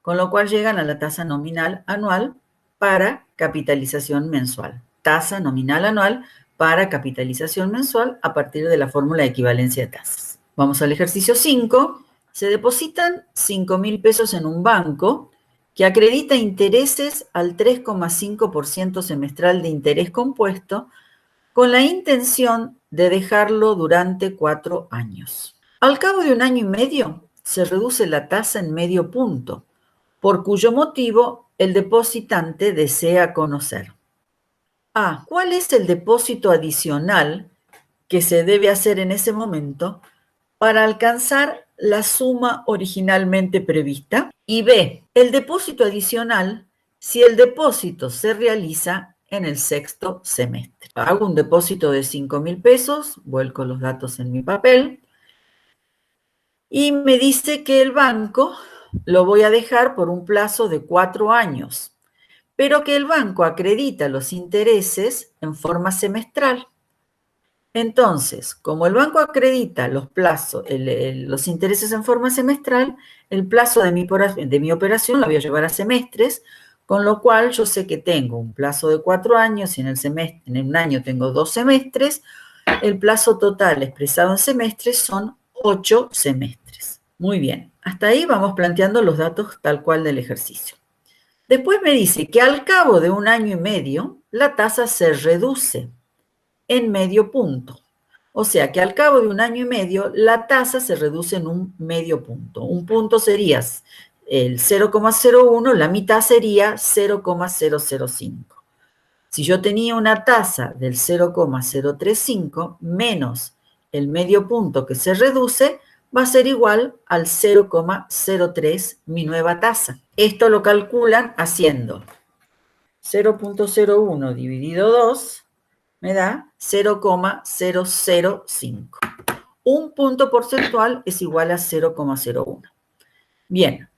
Con lo cual llegan a la tasa nominal anual para capitalización mensual. Tasa nominal anual para capitalización mensual a partir de la fórmula de equivalencia de tasas. Vamos al ejercicio 5. Se depositan 5.000 pesos en un banco que acredita intereses al 3,5% semestral de interés compuesto con la intención de dejarlo durante 4 años. Al cabo de 1 año y medio, se reduce la tasa en medio punto, por cuyo motivo el depositante desea conocer. A. ¿Cuál es el depósito adicional que se debe hacer en ese momento para alcanzar la suma originalmente prevista? Y B. El depósito adicional si el depósito se realiza en el sexto semestre. Hago un depósito de 5.000 pesos, vuelco los datos en mi papel y me dice que el banco lo voy a dejar por un plazo de 4 años. pero que el banco acredita los intereses en forma semestral. Entonces, como el banco acredita los plazos, los intereses en forma semestral, el plazo de mi operación lo voy a llevar a semestres, con lo cual yo sé que tengo un plazo de 4 años y en un año tengo 2 semestres. El plazo total expresado en semestres son 8 semestres. Muy bien, hasta ahí vamos planteando los datos tal cual del ejercicio. Después me dice que al cabo de un año y medio, la tasa se reduce en medio punto. O sea que al cabo de un año y medio, la tasa se reduce en un medio punto. Un punto sería el 0,01, la mitad sería 0,005. Si yo tenía una tasa del 0,035 menos el medio punto que se reduce, va a ser igual al 0,03, mi nueva tasa. Esto lo calculan haciendo 0,01 dividido 2 me da 0,005. Un punto porcentual es igual a 0,01. Bien,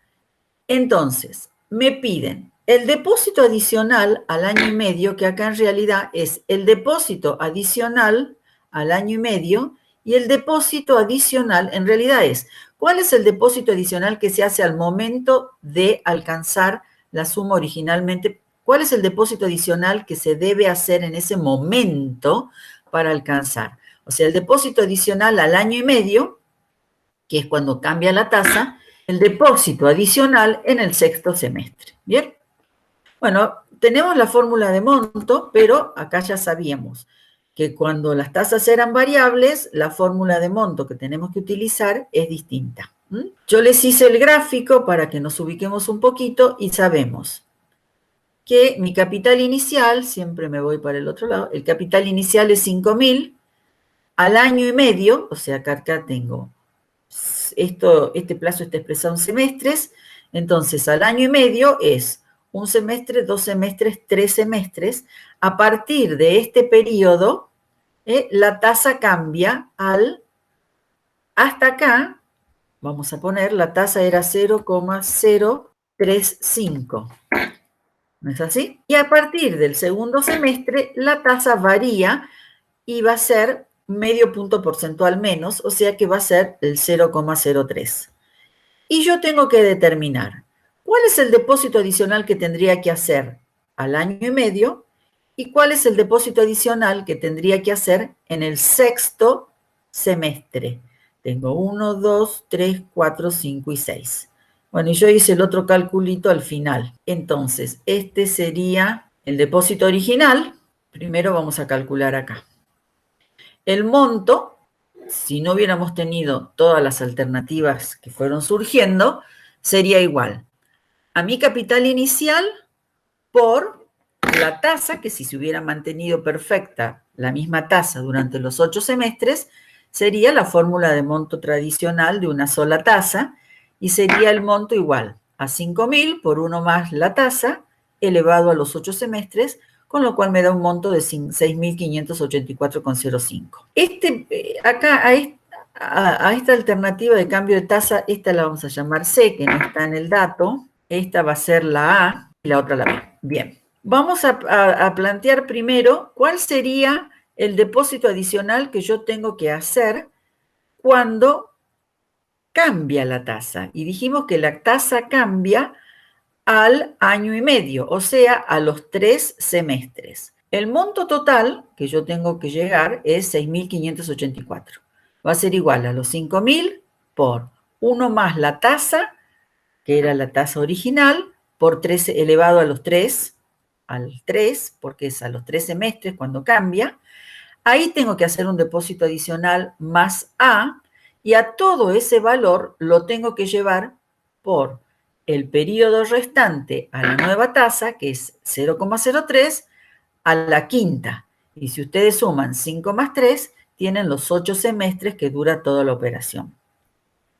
entonces, me piden el depósito adicional al año y medio, que acá en realidad es el depósito adicional al año y medio, y el depósito adicional en realidad es, ¿cuál es el depósito adicional que se hace al momento de alcanzar la suma originalmente? ¿Cuál es el depósito adicional que se debe hacer en ese momento para alcanzar? O sea, el depósito adicional al año y medio, que es cuando cambia la tasa, el depósito adicional en el sexto semestre. ¿Bien? Bueno, tenemos la fórmula de monto, pero acá ya sabíamos que cuando las tasas eran variables, la fórmula de monto que tenemos que utilizar es distinta. Yo les hice el gráfico para que nos ubiquemos un poquito y sabemos que mi capital inicial, siempre me voy para el otro lado, el capital inicial es 5.000, al año y medio, o sea, acá tengo este plazo está expresado en semestres, entonces al año y medio es un semestre, 2 semestres, 3 semestres. A partir de este periodo, la tasa cambia hasta acá, vamos a poner, la tasa era 0,035. ¿No es así? Y a partir del segundo semestre, la tasa varía y va a ser medio punto porcentual menos, o sea que va a ser el 0,03. Y yo tengo que determinar cuál es el depósito adicional que tendría que hacer al año y medio y cuál es el depósito adicional que tendría que hacer en el sexto semestre. Tengo 1, 2, 3, 4, 5 y 6. Bueno, y yo hice el otro calculito al final. Entonces, este sería el depósito original. Primero vamos a calcular acá. El monto, si no hubiéramos tenido todas las alternativas que fueron surgiendo, sería igual a mi capital inicial por la tasa, que si se hubiera mantenido perfecta la misma tasa durante los 8 semestres, sería la fórmula de monto tradicional de una sola tasa, y sería el monto igual a 5.000 por 1 más la tasa elevado a los 8 semestres, con lo cual me da un monto de 6.584,05. Acá a esta alternativa de cambio de tasa, esta la vamos a llamar C, que no está en el dato. Esta va a ser la A y la otra la B. Bien, vamos a plantear primero cuál sería el depósito adicional que yo tengo que hacer cuando cambia la tasa. Y dijimos que la tasa cambia al año y medio, o sea, a los 3 semestres. El monto total que yo tengo que llegar es 6.584. Va a ser igual a los 5.000 por 1 más la tasa, que era la tasa original, por 3 elevado a los 3, al 3, porque es a los 3 semestres cuando cambia. Ahí tengo que hacer un depósito adicional más A, y a todo ese valor lo tengo que llevar por el periodo restante a la nueva tasa, que es 0,03, a la quinta. Y si ustedes suman 5 más 3, tienen los 8 semestres que dura toda la operación.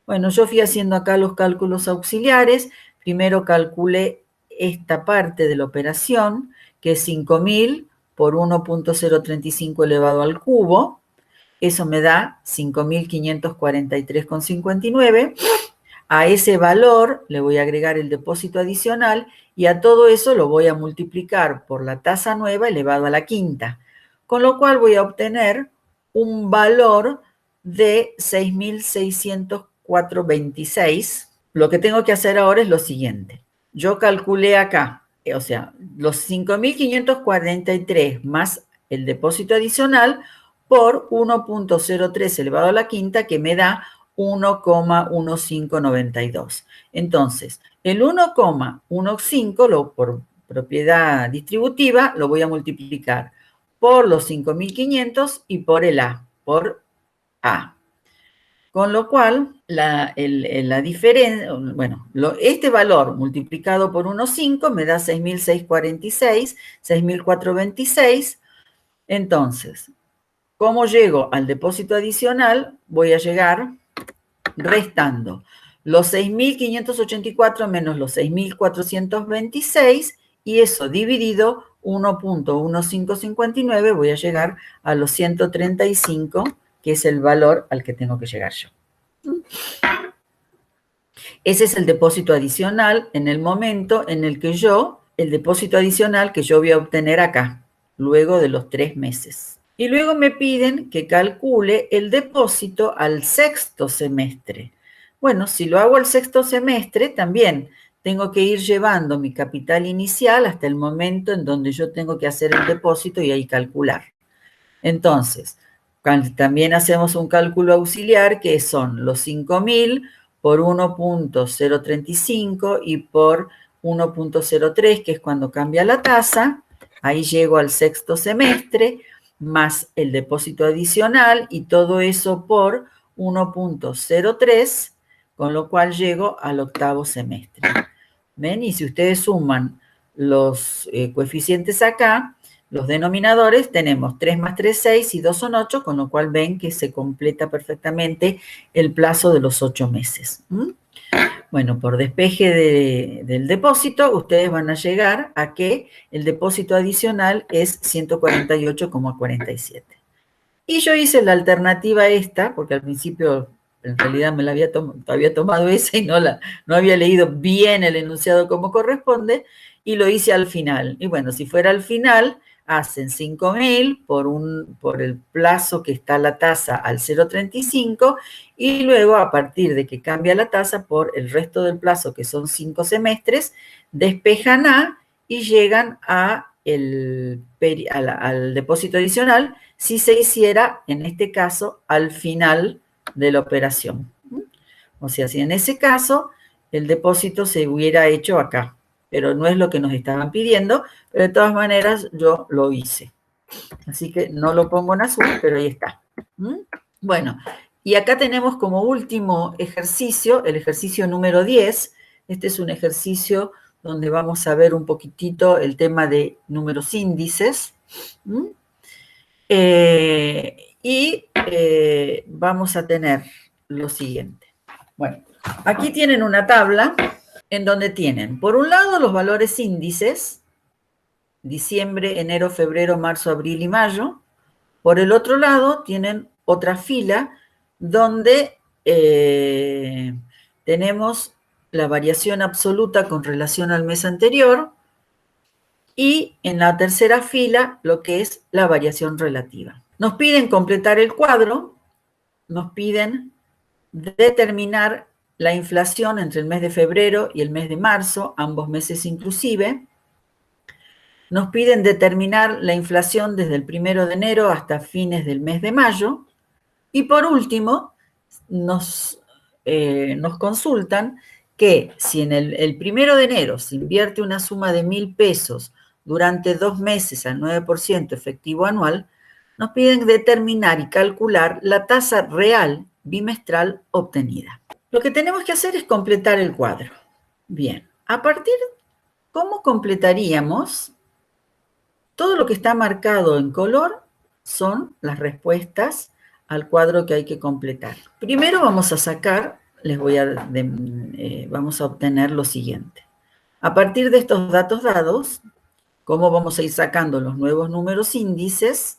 Bueno, yo fui haciendo acá los cálculos auxiliares. Primero calculé esta parte de la operación, que es 5.000 por 1.035 elevado al cubo. Eso me da 5.543,59. A ese valor le voy a agregar el depósito adicional y a todo eso lo voy a multiplicar por la tasa nueva elevado a la quinta. Con lo cual voy a obtener un valor de 6.604,26. Lo que tengo que hacer ahora es lo siguiente. Yo calculé acá, o sea, los 5.543 más el depósito adicional por 1.03 elevado a la quinta, que me da 1,1592. Entonces, el 1,15 por propiedad distributiva lo voy a multiplicar por los 5.500 y por el A, por A. Con lo cual, la diferencia, bueno, este valor multiplicado por 1,5 me da 6.646, 6.426. Entonces, ¿cómo llego al depósito adicional? Voy a llegar restando los 6.584 menos los 6.426 y eso dividido 1.1559 voy a llegar a los 135, que es el valor al que tengo que llegar yo. Ese es el depósito adicional en el momento en el que el depósito adicional que yo voy a obtener acá, luego de los 3 meses. Y luego me piden que calcule el depósito al sexto semestre. Bueno, si lo hago al sexto semestre, también tengo que ir llevando mi capital inicial hasta el momento en donde yo tengo que hacer el depósito y ahí calcular. Entonces, también hacemos un cálculo auxiliar que son los 5.000 por 1.035 y por 1.03, que es cuando cambia la tasa. Ahí llego al sexto semestre, más el depósito adicional y todo eso por 1.03, con lo cual llego al octavo semestre. ¿Ven? Y si ustedes suman los coeficientes acá, los denominadores, tenemos 3 más 3, 6 y 2 son 8, con lo cual ven que se completa perfectamente el plazo de los 8 meses. Bueno, por despeje del depósito, ustedes van a llegar a que el depósito adicional es 148,47. Y yo hice la alternativa esta, porque al principio en realidad me la había tomado esa y no había leído bien el enunciado como corresponde, y lo hice al final. Y bueno, si fuera al final, hacen 5.000 por el plazo que está la tasa al 0,35 y luego a partir de que cambia la tasa por el resto del plazo, que son 5 semestres, despejan A y llegan al depósito adicional si se hiciera, en este caso, al final de la operación. O sea, si en ese caso el depósito se hubiera hecho acá, pero no es lo que nos estaban pidiendo, pero de todas maneras yo lo hice. Así que no lo pongo en azul, pero ahí está. Bueno, y acá tenemos como último ejercicio, el ejercicio número 10. Este es un ejercicio donde vamos a ver un poquitito el tema de números índices. Vamos a tener lo siguiente. Bueno, aquí tienen una tabla en donde tienen, por un lado, los valores índices, diciembre, enero, febrero, marzo, abril y mayo. Por el otro lado, tienen otra fila donde tenemos la variación absoluta con relación al mes anterior y en la tercera fila lo que es la variación relativa. Nos piden completar el cuadro, nos piden determinar la inflación entre el mes de febrero y el mes de marzo, ambos meses inclusive. Nos piden determinar la inflación desde el 1 de enero hasta fines del mes de mayo. Y por último, nos consultan que si en el 1 de enero se invierte una suma de 1.000 pesos durante 2 meses al 9% efectivo anual, nos piden determinar y calcular la tasa real bimestral obtenida. Lo que tenemos que hacer es completar el cuadro. Bien, ¿cómo completaríamos? Todo lo que está marcado en color son las respuestas al cuadro que hay que completar. Primero vamos a sacar, vamos a obtener lo siguiente. A partir de estos datos dados, ¿cómo vamos a ir sacando los nuevos números índices?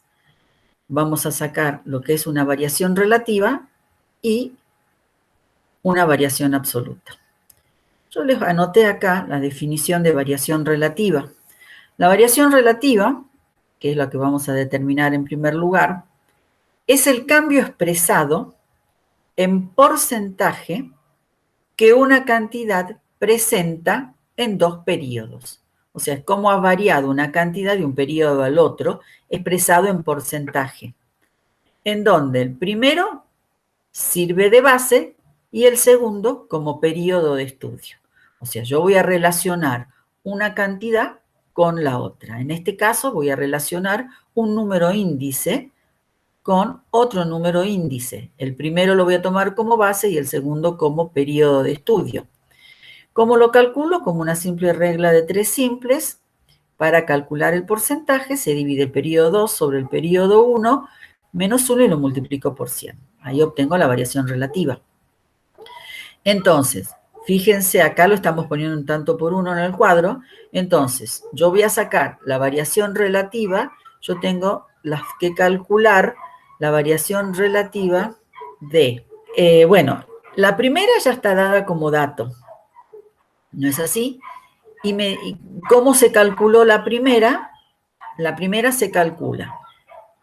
Vamos a sacar lo que es una variación relativa y una variación absoluta. Yo les anoté acá la definición de variación relativa. La variación relativa, que es la que vamos a determinar en primer lugar, es el cambio expresado en porcentaje que una cantidad presenta en dos periodos. O sea, es cómo ha variado una cantidad de un periodo al otro expresado en porcentaje, en donde el primero sirve de base y el segundo como periodo de estudio. O sea, yo voy a relacionar una cantidad con la otra. En este caso voy a relacionar un número índice con otro número índice. El primero lo voy a tomar como base y el segundo como periodo de estudio. ¿Cómo lo calculo? Como una simple regla de tres simples. Para calcular el porcentaje se divide el periodo 2 sobre el periodo 1 menos 1 y lo multiplico por 100. Ahí obtengo la variación relativa. Entonces, fíjense, acá lo estamos poniendo un tanto por uno en el cuadro. Entonces, yo voy a sacar la variación relativa. Yo tengo que calcular la variación relativa de... bueno, la primera ya está dada como dato. ¿No es así? ¿Y cómo se calculó la primera? La primera se calcula.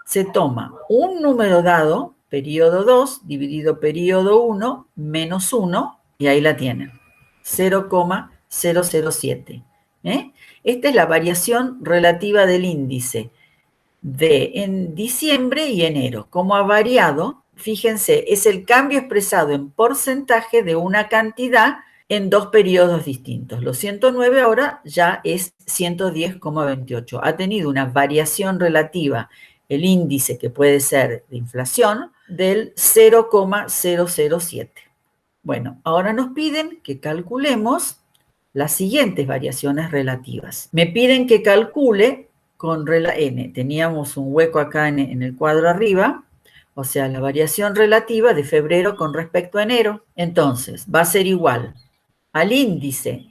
Se toma un número dado, periodo 2, dividido periodo 1, menos 1, y ahí la tienen, 0,007. Esta es la variación relativa del índice en diciembre y enero. ¿Cómo ha variado? Fíjense, es el cambio expresado en porcentaje de una cantidad en dos periodos distintos. Los 109 ahora ya es 110,28. Ha tenido una variación relativa, el índice que puede ser de inflación, del 0,007. Bueno, ahora nos piden que calculemos las siguientes variaciones relativas. Me piden que calcule con regla n. Teníamos un hueco acá en el cuadro arriba, o sea, la variación relativa de febrero con respecto a enero. Entonces, va a ser igual al índice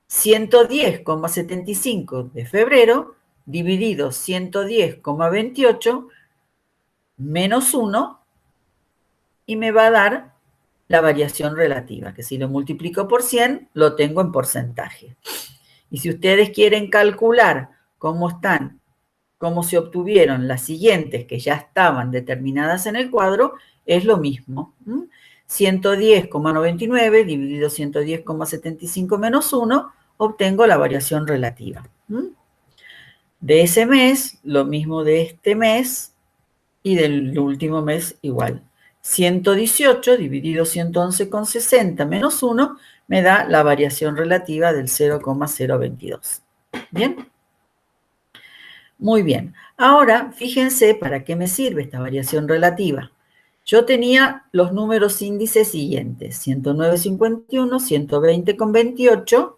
110,75 de febrero dividido 110,28 menos 1 y me va a dar la variación relativa, que si lo multiplico por 100 lo tengo en porcentaje. Y si ustedes quieren calcular cómo se obtuvieron las siguientes que ya estaban determinadas en el cuadro, es lo mismo. 110,99 dividido 110,75 menos 1, obtengo la variación relativa. De ese mes, lo mismo de este mes, y del último mes igual. 118 dividido 111,60 menos 1 me da la variación relativa del 0,022. ¿Bien? Muy bien. Ahora, fíjense para qué me sirve esta variación relativa. Yo tenía los números índices siguientes, 109,51, 120,28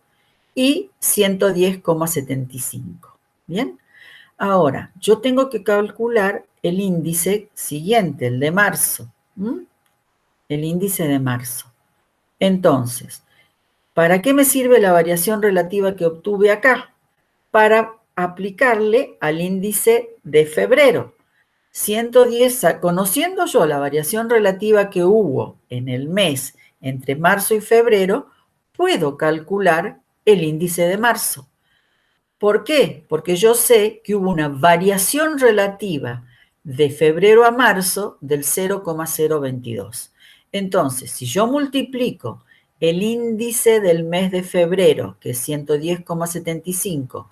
y 110,75. ¿Bien? Ahora, yo tengo que calcular el índice siguiente, el de marzo. El índice de marzo. Entonces, ¿para qué me sirve la variación relativa que obtuve acá? Para aplicarle al índice de febrero. 110, conociendo yo la variación relativa que hubo en el mes entre marzo y febrero, puedo calcular el índice de marzo. ¿Por qué? Porque yo sé que hubo una variación relativa de febrero a marzo del 0,022. Entonces, si yo multiplico el índice del mes de febrero, que es 110,75,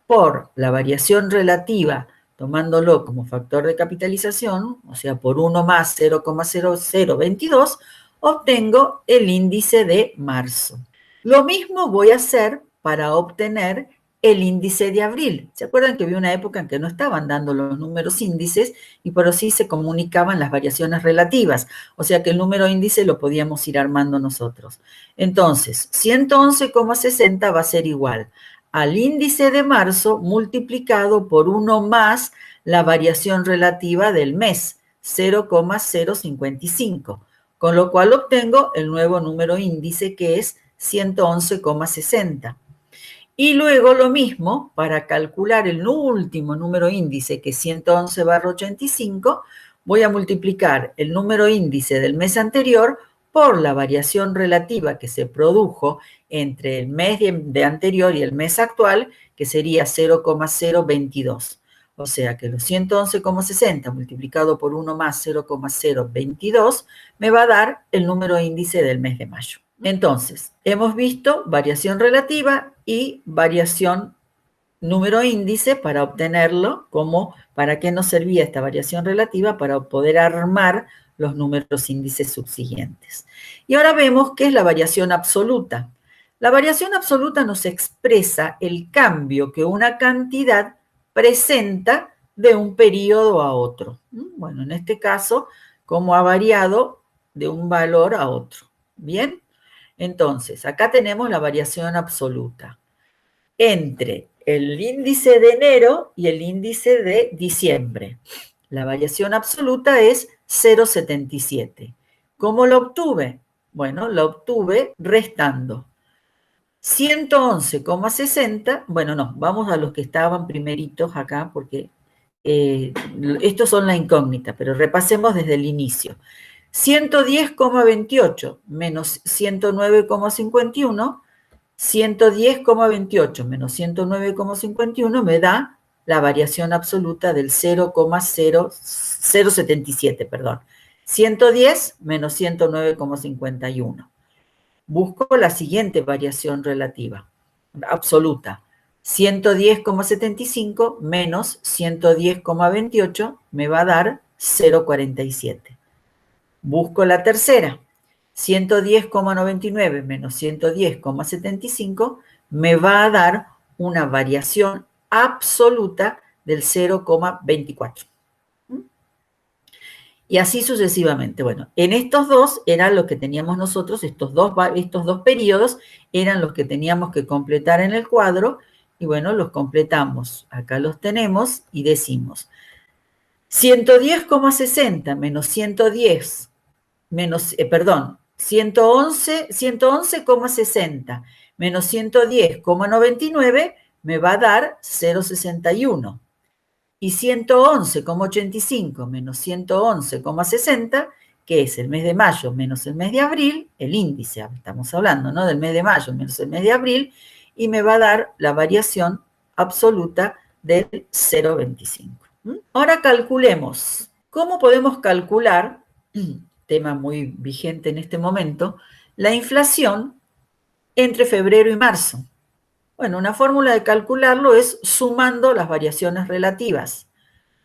por la variación relativa, tomándolo como factor de capitalización, o sea, por 1 más 0,0022, obtengo el índice de marzo. Lo mismo voy a hacer para obtener el índice de abril. ¿Se acuerdan que había una época en que no estaban dando los números índices y por así se comunicaban las variaciones relativas? O sea que el número índice lo podíamos ir armando nosotros. Entonces, 111,60 va a ser igual al índice de marzo multiplicado por 1 más la variación relativa del mes, 0,055, con lo cual obtengo el nuevo número índice que es 111,60. Y luego lo mismo, para calcular el último número índice, que es 111/85, voy a multiplicar el número índice del mes anterior por la variación relativa que se produjo entre el mes de anterior y el mes actual, que sería 0,022. O sea que los 111,60 multiplicado por 1 más 0,022 me va a dar el número índice del mes de mayo. Entonces, hemos visto variación relativa y variación número índice para obtenerlo, para qué nos servía esta variación relativa, para poder armar los números índices subsiguientes. Y ahora vemos qué es la variación absoluta. La variación absoluta nos expresa el cambio que una cantidad presenta de un periodo a otro. Bueno, en este caso, cómo ha variado de un valor a otro. ¿Bien? Entonces, acá tenemos la variación absoluta entre el índice de enero y el índice de diciembre. La variación absoluta es 0,77. ¿Cómo lo obtuve? Bueno, lo obtuve restando 111,60. Bueno, no, vamos a los que estaban primeritos acá, porque estos son la incógnita, pero repasemos desde el inicio. 110,28 menos 109,51, 110,28 menos 109,51 me da la variación absoluta del 0,077, perdón. 110 menos 109,51. Busco la siguiente variación relativa, absoluta. 110,75 menos 110,28 me va a dar 0,47. Busco la tercera. 110,99 menos 110,75 me va a dar una variación absoluta del 0,24. Y así sucesivamente. Bueno, en estos dos eran los que teníamos nosotros, estos dos periodos eran los que teníamos que completar en el cuadro, y bueno, los completamos. Acá los tenemos y decimos 110,60 menos 110 menos, 111,60 menos 110,99 me va a dar 0,61. Y 111,85 menos 111,60, que es el mes de mayo menos el mes de abril, el índice, estamos hablando, ¿no? Del mes de mayo menos el mes de abril, y me va a dar la variación absoluta del 0,25. Ahora calculemos. ¿Cómo podemos calcular, tema muy vigente en este momento, la inflación entre febrero y marzo? Bueno, una fórmula de calcularlo es sumando las variaciones relativas.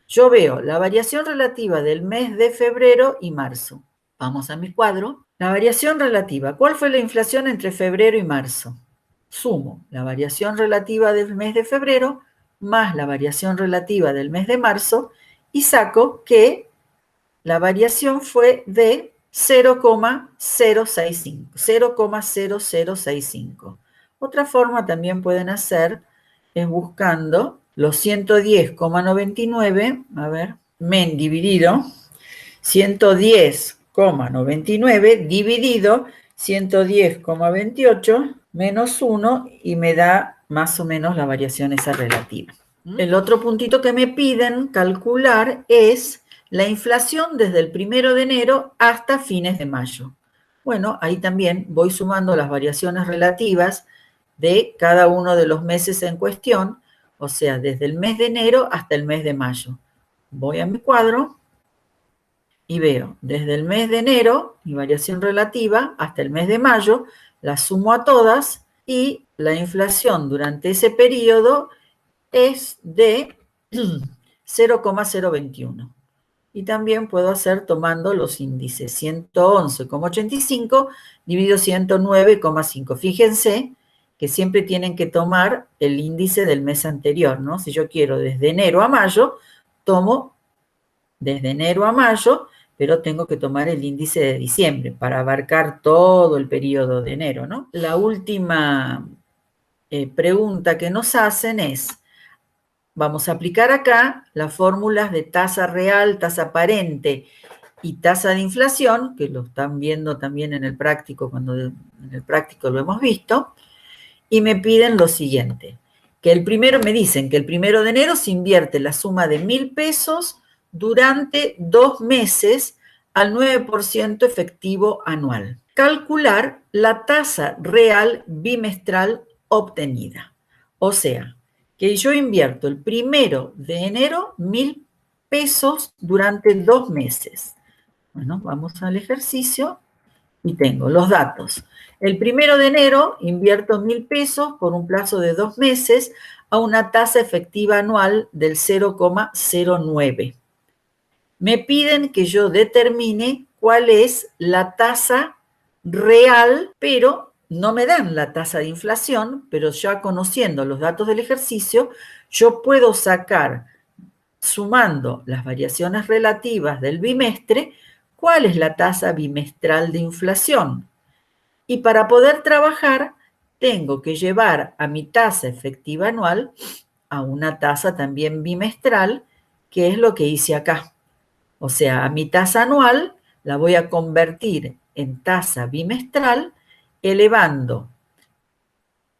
Yo veo la variación relativa del mes de febrero y marzo. Vamos a mi cuadro. La variación relativa. ¿Cuál fue la inflación entre febrero y marzo? Sumo la variación relativa del mes de febrero más la variación relativa del mes de marzo y saco que la variación fue de 0,0065. Otra forma también pueden hacer es buscando los 110,99, a ver, dividido, 110,99 dividido 110,28 menos 1 y me da más o menos la variación esa relativa. El otro puntito que me piden calcular es la inflación desde el 1 de enero hasta fines de mayo. Bueno, ahí también voy sumando las variaciones relativas de cada uno de los meses en cuestión, o sea, desde el mes de enero hasta el mes de mayo. Voy a mi cuadro y veo desde el mes de enero, mi variación relativa, hasta el mes de mayo, la sumo a todas y la inflación durante ese periodo es de 0,021. Y también puedo hacer tomando los índices 111,85 dividido 109,5. Fíjense que siempre tienen que tomar el índice del mes anterior, ¿no? Si yo quiero desde enero a mayo, tomo desde enero a mayo, pero tengo que tomar el índice de diciembre para abarcar todo el periodo de enero, ¿no? La última pregunta que nos hacen es, vamos a aplicar acá las fórmulas de tasa real, tasa aparente y tasa de inflación, que lo están viendo también en el práctico, cuando en el práctico lo hemos visto, y me piden lo siguiente, me dicen que el 1 de enero se invierte la suma de 1.000 pesos durante 2 meses al 9% efectivo anual. Calcular la tasa real bimestral obtenida. O sea, que yo invierto el 1 de enero 1.000 pesos durante 2 meses. Bueno, vamos al ejercicio y tengo los datos. El 1 de enero invierto 1.000 pesos por un plazo de 2 meses a una tasa efectiva anual del 0,09. Me piden que yo determine cuál es la tasa real, pero no me dan la tasa de inflación, pero ya conociendo los datos del ejercicio, yo puedo sacar, sumando las variaciones relativas del bimestre, cuál es la tasa bimestral de inflación. Y para poder trabajar, tengo que llevar a mi tasa efectiva anual a una tasa también bimestral, que es lo que hice acá. O sea, a mi tasa anual la voy a convertir en tasa bimestral, elevando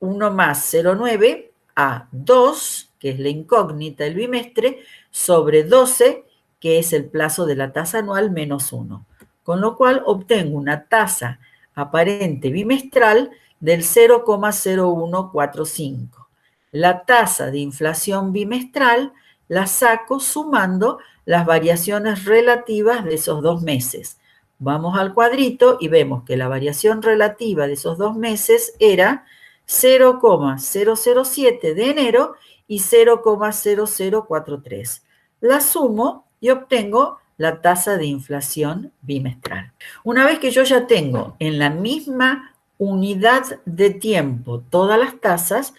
1 más 0,9 a 2, que es la incógnita del bimestre, sobre 12, que es el plazo de la tasa anual, menos 1. Con lo cual obtengo una tasa aparente bimestral del 0,0145. La tasa de inflación bimestral la saco sumando las variaciones relativas de esos 2 meses. Vamos al cuadrito y vemos que la variación relativa de esos 2 meses era 0,007 de enero y 0,0043. La sumo y obtengo la tasa de inflación bimestral. Una vez que yo ya tengo en la misma unidad de tiempo todas las tasas,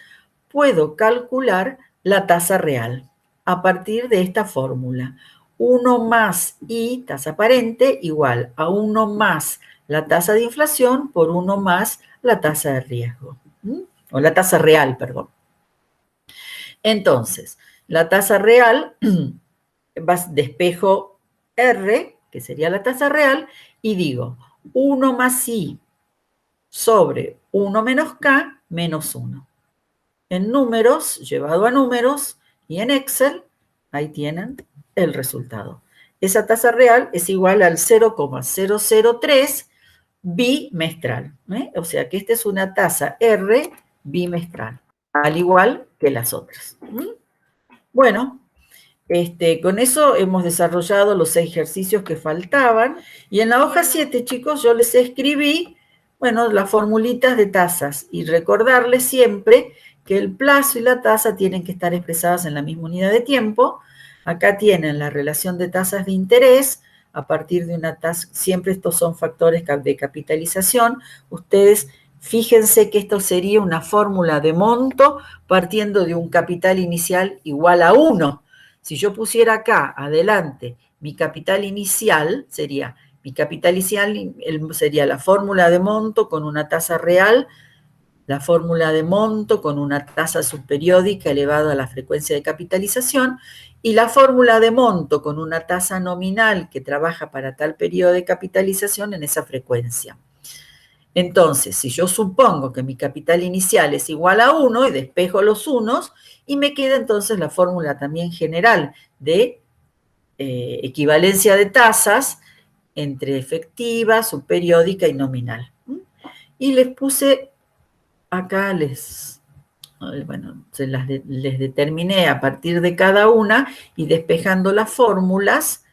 puedo calcular la tasa real a partir de esta fórmula. 1 más I, tasa aparente, igual a 1 más la tasa de inflación por 1 más la tasa de riesgo. O la tasa real, perdón. Entonces, la tasa real, despejo R, que sería la tasa real, y digo 1 más I sobre 1 menos K menos 1. En números, llevado a números, y en Excel, ahí tienen el resultado. Esa tasa real es igual al 0,003 bimestral. O sea que esta es una tasa R bimestral, al igual que las otras. Bueno, con eso hemos desarrollado los ejercicios que faltaban. Y en la hoja 7, chicos, yo les escribí, bueno, las formulitas de tasas. Y recordarles siempre que el plazo y la tasa tienen que estar expresadas en la misma unidad de tiempo. Acá tienen la relación de tasas de interés a partir de una tasa. Siempre estos son factores de capitalización. Ustedes fíjense que esto sería una fórmula de monto partiendo de un capital inicial igual a 1. Si yo pusiera acá adelante mi capital inicial, sería sería la fórmula de monto con una tasa real, la fórmula de monto con una tasa subperiódica elevada a la frecuencia de capitalización, y la fórmula de monto con una tasa nominal que trabaja para tal periodo de capitalización en esa frecuencia. Entonces, si yo supongo que mi capital inicial es igual a 1 y despejo los unos, y me queda entonces la fórmula también general de equivalencia de tasas entre efectiva, subperiódica y nominal. Y les puse acá, les determiné a partir de cada una y despejando las fórmulas,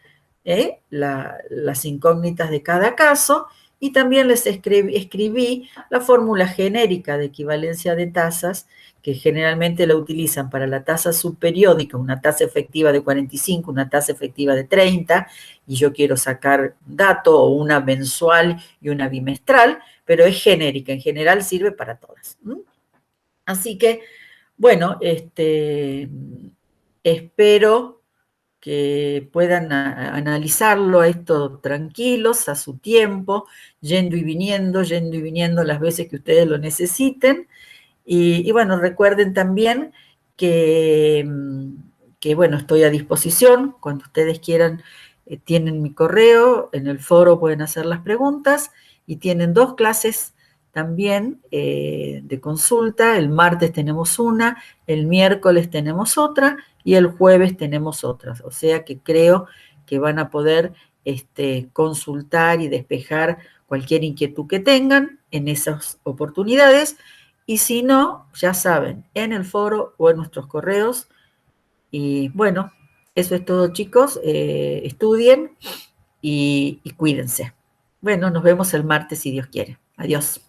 las incógnitas de cada caso, y también les escribí la fórmula genérica de equivalencia de tasas, que generalmente la utilizan para la tasa subperiódica, una tasa efectiva de 45, una tasa efectiva de 30, y yo quiero sacar dato, o una mensual y una bimestral, pero es genérica, en general sirve para todas. Así que, bueno, espero que puedan analizarlo esto tranquilos, a su tiempo, yendo y viniendo las veces que ustedes lo necesiten. Y bueno, recuerden también que, bueno, estoy a disposición. Cuando ustedes quieran, tienen mi correo, en el foro pueden hacer las preguntas, y tienen 2 clases también de consulta. El martes tenemos una, el miércoles tenemos otra, y el jueves tenemos otras. O sea que creo que van a poder consultar y despejar cualquier inquietud que tengan en esas oportunidades. Y si no, ya saben, en el foro o en nuestros correos. Y bueno, eso es todo, chicos. Estudien y cuídense. Bueno, nos vemos el martes si Dios quiere. Adiós.